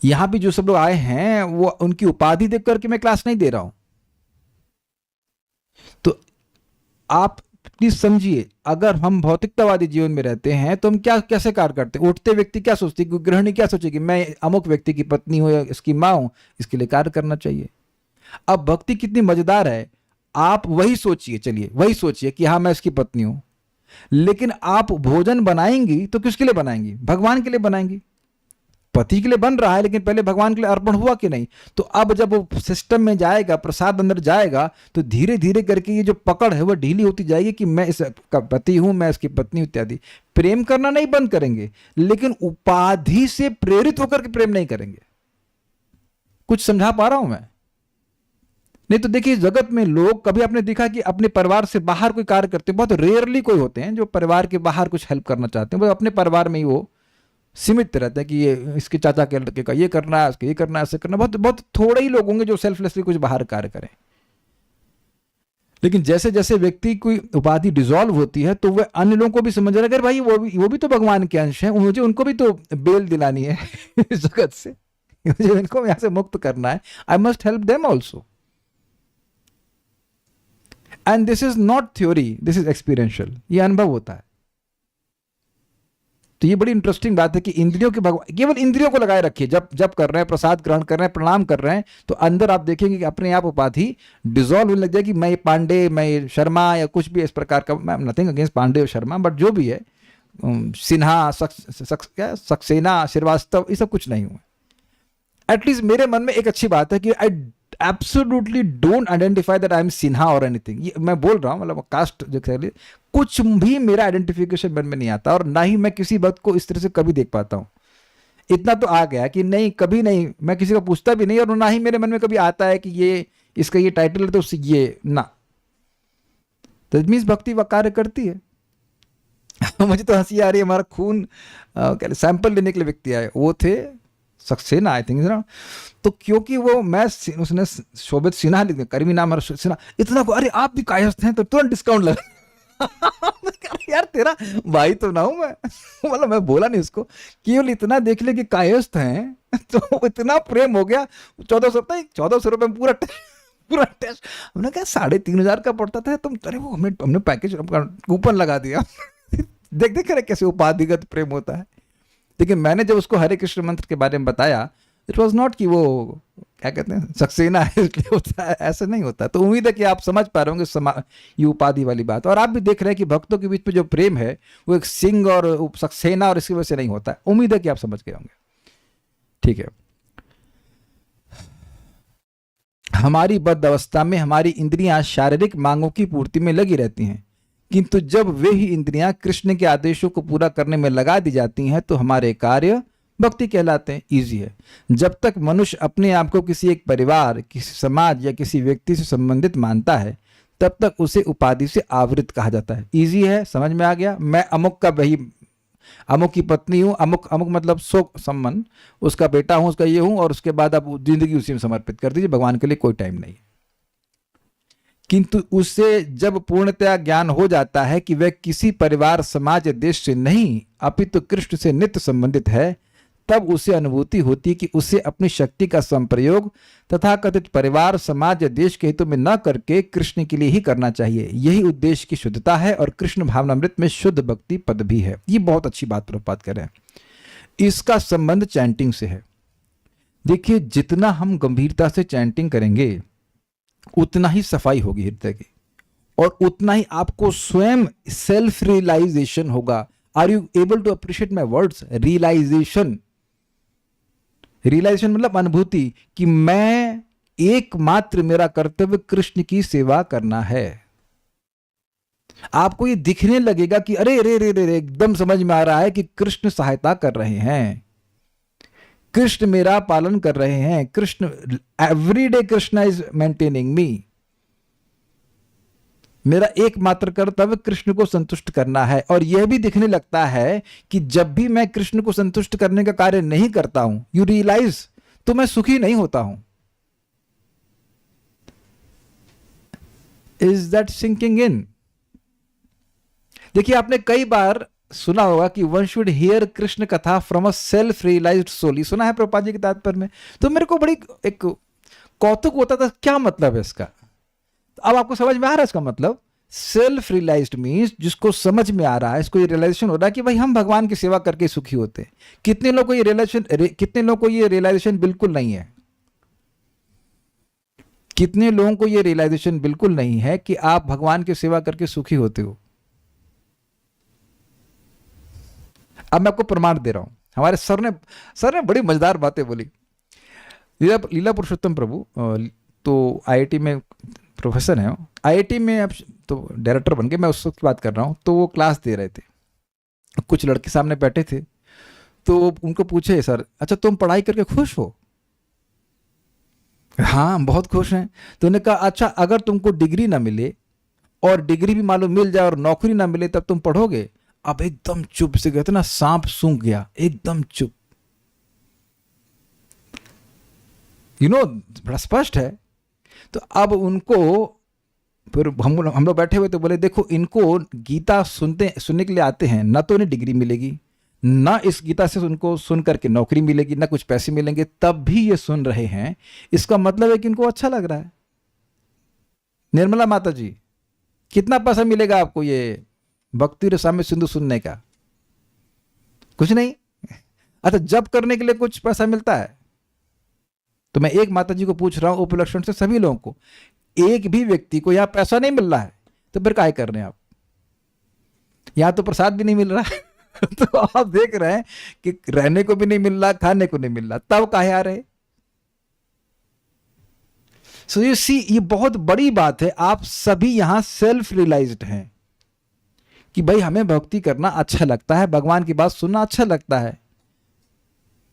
यहां भी जो सब लोग आए हैं वो उनकी उपाधि देख करके मैं क्लास नहीं दे रहा हूं। तो आप प्लीज समझिए, अगर हम भौतिकतावादी जीवन में रहते हैं तो हम क्या कैसे कार्य करते हैं? उठते व्यक्ति क्या सोचती है, गृहिणी क्या सोचेगी, मैं अमुक व्यक्ति की पत्नी हूं या इसकी मां हूं, इसके लिए कार्य करना चाहिए। अब भक्ति कितनी मजेदार है, आप वही सोचिए, चलिए वही सोचिए कि हाँ मैं इसकी पत्नी हूं, लेकिन आप भोजन बनाएंगी तो किसके लिए बनाएंगी? भगवान के लिए बनाएंगी। पति के लिए बन रहा है लेकिन पहले भगवान के लिए अर्पण हुआ कि नहीं? तो अब जब वो सिस्टम में जाएगा, प्रसाद अंदर जाएगा, तो धीरे धीरे करके ये जो पकड़ है वो ढीली होती जाएगी कि मैं इसका पति हूं, मैं इसकी पत्नी इत्यादि। प्रेम करना नहीं बंद करेंगे, लेकिन उपाधि से प्रेरित होकर के प्रेम नहीं करेंगे। कुछ समझा पा रहा हूं मैं? नहीं तो देखिए, जगत में लोग, कभी आपने देखा कि अपने परिवार से बाहर कोई कार्य करते हैं? बहुत रेयरली कोई होते हैं जो परिवार के बाहर कुछ हेल्प करना चाहते हैं। वो अपने परिवार में ही वो सीमित रहते हैं कि ये इसके चाचा के लड़के का ये करना है, उसके ये करना है, ऐसे करना। बहुत बहुत थोड़े ही लोग होंगे जो सेल्फलेसली कुछ बाहर कार्य करें। लेकिन जैसे जैसे व्यक्ति की उपाधि डिसॉल्व होती है तो वह अन्य लोगों को भी समझ रहा है, अगर भाई वो भी तो भगवान के अंश है, मुझे उनको भी तो बेल दिलानी है इस जगत से, मुझे इनको यहां से मुक्त करना है, I must help them also. And this is not theory, this is experiential, ये अनुभव होता है। तो ये बड़ी इंटरेस्टिंग बात है कि इंद्रियों के भगवान, केवल इंद्रियों को लगाए रखिए, जब कर रहे हैं, प्रसाद ग्रहण कर रहे हैं, प्रणाम कर रहे हैं, तो अंदर आप देखेंगे कि अपने आप उपाधि डिसॉल्व होने लग जाएगी। मैं ये पांडे, मैं ये शर्मा या कुछ भी इस प्रकार का, मैं नथिंग अगेंस्ट पांडे और शर्मा, बट जो भी है, सिन्हा, सक्सेना, श्रीवास्तव, ये सब कुछ नहीं हुआ। एटलीस्ट मेरे मन में एक अच्छी बात है कि I absolutely don't identify that I am Sinha और एनीथिंग। ये मैं बोल रहा हूँ, मतलब कास्ट जो कुछ भी मेरा आइडेंटिफिकेशन मन में नहीं आता, और ना ही मैं किसी बात को इस तरह से कभी देख पाता हूँ। इतना तो आ गया कि नहीं, कभी नहीं, मैं किसी को पूछता भी नहीं, और ना ही मेरे मन में कभी आता है कि ये इसका ये टाइटल है तो उससे ये ना। तो इट मीन्स भक्ति वह कार्य करती है। मुझे तो हंसी आ रही है, हमारा खून सैंपल लेने के लिए व्यक्ति आए, वो थे सक्सेना आई थिंक ना। तो क्योंकि वो मैं उसने शोभित सिन्हा लिख दिया, करीमी नाम सिन्हा, इतना को अरे आप भी कायस्थ हैं, तो तुरंत डिस्काउंट लगा। यार तेरा भाई तो ना हूं मैं, मतलब मैं बोला नहीं उसको, केवल इतना देख ले कि कायस्थ हैं तो इतना प्रेम हो गया। 1400 रुपए में पूरा टेस्ट। हमने कहा 3500 का पड़ता था, तुम अरे वो हमने पैकेज कूपन लगा दिया। देख रहे कैसे उपाधिगत प्रेम होता है। लेकिन मैंने जब उसको हरे कृष्ण मंत्र के बारे में बताया, इट वॉज नॉट कि वो क्या कहते हैं सक्सेना है इसलिए होता है, ऐसा नहीं होता। तो उम्मीद है कि आप समझ पा रहे होंगे ये उपाधि वाली बात। और आप भी देख रहे हैं कि भक्तों के बीच में जो प्रेम है वो एक सिंह और सक्सेना और इसकी वजह से नहीं होता है। उम्मीद है कि आप समझ गए होंगे। ठीक है, हमारी बद्ध अवस्था में हमारी इंद्रियां शारीरिक मांगों की पूर्ति में लगी रहती हैं, किंतु जब वे ही इंद्रियां कृष्ण के आदेशों को पूरा करने में लगा दी जाती हैं तो हमारे कार्य भक्ति कहलाते हैं। इजी है। जब तक मनुष्य अपने आप को किसी एक परिवार, किसी समाज या किसी व्यक्ति से संबंधित मानता है, तब तक उसे उपाधि से आवृत कहा जाता है। इजी है, समझ में आ गया। मैं अमुक का वही, अमुक की पत्नी हूँ, अमुक अमुक मतलब सो संबंध, उसका बेटा हूँ, उसका ये हूँ, और उसके बाद आप जिंदगी उसी में समर्पित कर दीजिए, भगवान के लिए कोई टाइम नहीं। किंतु उससे जब पूर्णतया ज्ञान हो जाता है कि वह किसी परिवार, समाज या देश से नहीं अपितु कृष्ण से नित्य संबंधित है, तब उसे अनुभूति होती है कि उसे अपनी शक्ति का संप्रयोग तथा कथित परिवार, समाज या देश के हितों में न करके कृष्ण के लिए ही करना चाहिए। यही उद्देश्य की शुद्धता है और कृष्ण भावनामृत में शुद्ध भक्ति पद भी है। ये बहुत अच्छी बात प्रभुपाद कर रहे हैं। इसका संबंध चैंटिंग से है। देखिए, जितना हम गंभीरता से चैंटिंग करेंगे उतना ही सफाई होगी हृदय की, और उतना ही आपको स्वयं सेल्फ रियलाइजेशन होगा। Are you able to appreciate my words? Realization, realization मतलब अनुभूति कि मैं एकमात्र मेरा कर्तव्य कृष्ण की सेवा करना है। आपको ये दिखने लगेगा कि अरे रे रे रे रे, एकदम समझ में आ रहा है कि कृष्ण सहायता कर रहे हैं। कृष्ण मेरा पालन कर रहे हैं, Krishna everyday Krishna is maintaining me. मेरा एकमात्र कर्तव्य कृष्ण को संतुष्ट करना है। और यह भी दिखने लगता है कि जब भी मैं कृष्ण को संतुष्ट करने का कार्य नहीं करता हूं, यू रियलाइज, तो मैं सुखी नहीं होता हूं। Is that sinking in? देखिए, आपने कई बार सुना होगा कि one should hear Krishna katha from a self realized soul. ये सुना है प्रभुपाद जी के तात्पर्य में। तो मेरे को बड़ी एक कौतुक होता था, क्या मतलब है इसका। अब आपको समझ में आ रहा है इसका मतलब। सेल्फ रियलाइज्ड मीन्स जिसको समझ में आ रहा है, इसको ये रियलाइजेशन हो रहा है कि भाई हम भगवान की सेवा करके सुखी होते हैं। कितने लोगों को ये रियलाइजेशन बिल्कुल नहीं है। कितने लोगों को ये रियलाइजेशन बिल्कुल नहीं है कि आप भगवान की सेवा करके सुखी होते हो। अब मैं आपको प्रमाण दे रहा हूं। हमारे सर ने बड़ी मजेदार बातें बोली। लीला पुरुषोत्तम प्रभु तो आईआईटी में प्रोफेसर हैं। आईआईटी में अब तो डायरेक्टर बन गए, मैं उस वक्त की बात कर रहा हूं। तो वो क्लास दे रहे थे, कुछ लड़के सामने बैठे थे। तो उनको पूछे, सर अच्छा तुम पढ़ाई करके खुश हो? हाँ हम बहुत खुश हैं। तो उन्होंने कहा अच्छा अगर तुमको डिग्री ना मिले और डिग्री भी मालूम मिल जाए और नौकरी ना मिले तब तुम पढ़ोगे? अब एकदम चुप से कहते ना, सांप सूंघ गया, एकदम चुप। बड़ा स्पष्ट है। तो अब उनको फिर हम लोग बैठे हुए तो बोले देखो, इनको गीता सुनने के लिए आते हैं, ना तो इन्हें डिग्री मिलेगी, ना इस गीता से उनको सुन करके नौकरी मिलेगी, ना कुछ पैसे मिलेंगे, तब भी ये सुन रहे हैं। इसका मतलब है कि इनको अच्छा लग रहा है। निर्मला माता जी, कितना पैसा मिलेगा आपको ये भक्ति रसामृत सिंधु सुनने का? कुछ नहीं। अच्छा जप करने के लिए कुछ पैसा मिलता है? तो मैं एक माता जी को पूछ रहा हूं, उपलक्षण से सभी लोगों को, एक भी व्यक्ति को यहां पैसा नहीं मिल रहा है, तो फिर काहे कर रहे हैं आप? यहां तो प्रसाद भी नहीं मिल रहा है तो आप देख रहे हैं कि रहने को भी नहीं मिल रहा, खाने को नहीं मिल रहा, तब काहे आ रहे? सो यू सी, ये बहुत बड़ी बात है। आप सभी यहां सेल्फ रियलाइज्ड हैं कि भाई हमें भक्ति करना अच्छा लगता है, भगवान की बात सुनना अच्छा लगता है।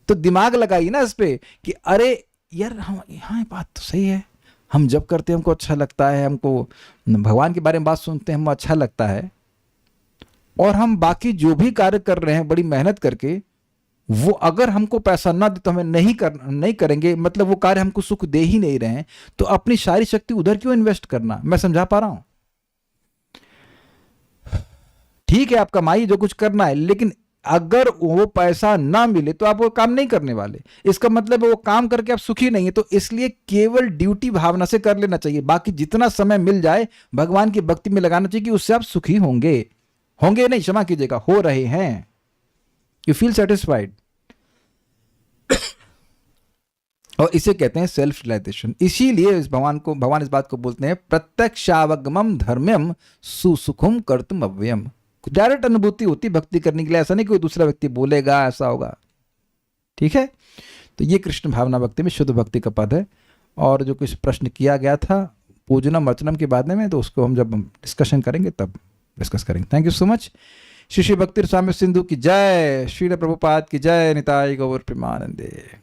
तो दिमाग लगाइए ना इस पे कि अरे यार हाँ बात तो सही है, हम जब करते हैं हमको अच्छा लगता है, हमको भगवान के बारे में बात सुनते हैं हमको अच्छा लगता है, और हम बाकी जो भी कार्य कर रहे हैं बड़ी मेहनत करके, वो अगर हमको पैसा ना दे तो हमें नहीं करेंगे, मतलब वो कार्य हमको सुख दे ही नहीं रहे हैं, तो अपनी सारी शक्ति उधर क्यों इन्वेस्ट करना? मैं समझा पा रहा हूं? ठीक है आप कमाइए जो कुछ करना है, लेकिन अगर वो पैसा ना मिले तो आप वो काम नहीं करने वाले। इसका मतलब है वो काम करके आप सुखी नहीं है। तो इसलिए केवल ड्यूटी भावना से कर लेना चाहिए, बाकी जितना समय मिल जाए भगवान की भक्ति में लगाना चाहिए कि उससे आप सुखी होंगे नहीं, क्षमा कीजिएगा, हो रहे हैं। You feel satisfied. और इसे कहते हैं सेल्फ रियलाइजेशन। इसीलिए भगवान इस बात को बोलते हैं प्रत्यक्षावगमम धर्म्यम सुसुखम कर्तुम अव्ययम। डायरेक्ट अनुभूति होती भक्ति करने के लिए, ऐसा नहीं कोई दूसरा व्यक्ति बोलेगा ऐसा होगा। ठीक है, तो ये कृष्ण भावना भक्ति में शुद्ध भक्ति का पद है। और जो कुछ प्रश्न किया गया था पूजनम अर्चनम के बाद में, तो उसको हम जब डिस्कशन करेंगे तब डिस्कस करेंगे। Thank you so much. Shri Shri भक्ति रसामृत सिंधु की जय, श्री प्रभुपाद की जय, निताई गौर प्रेमानंदे।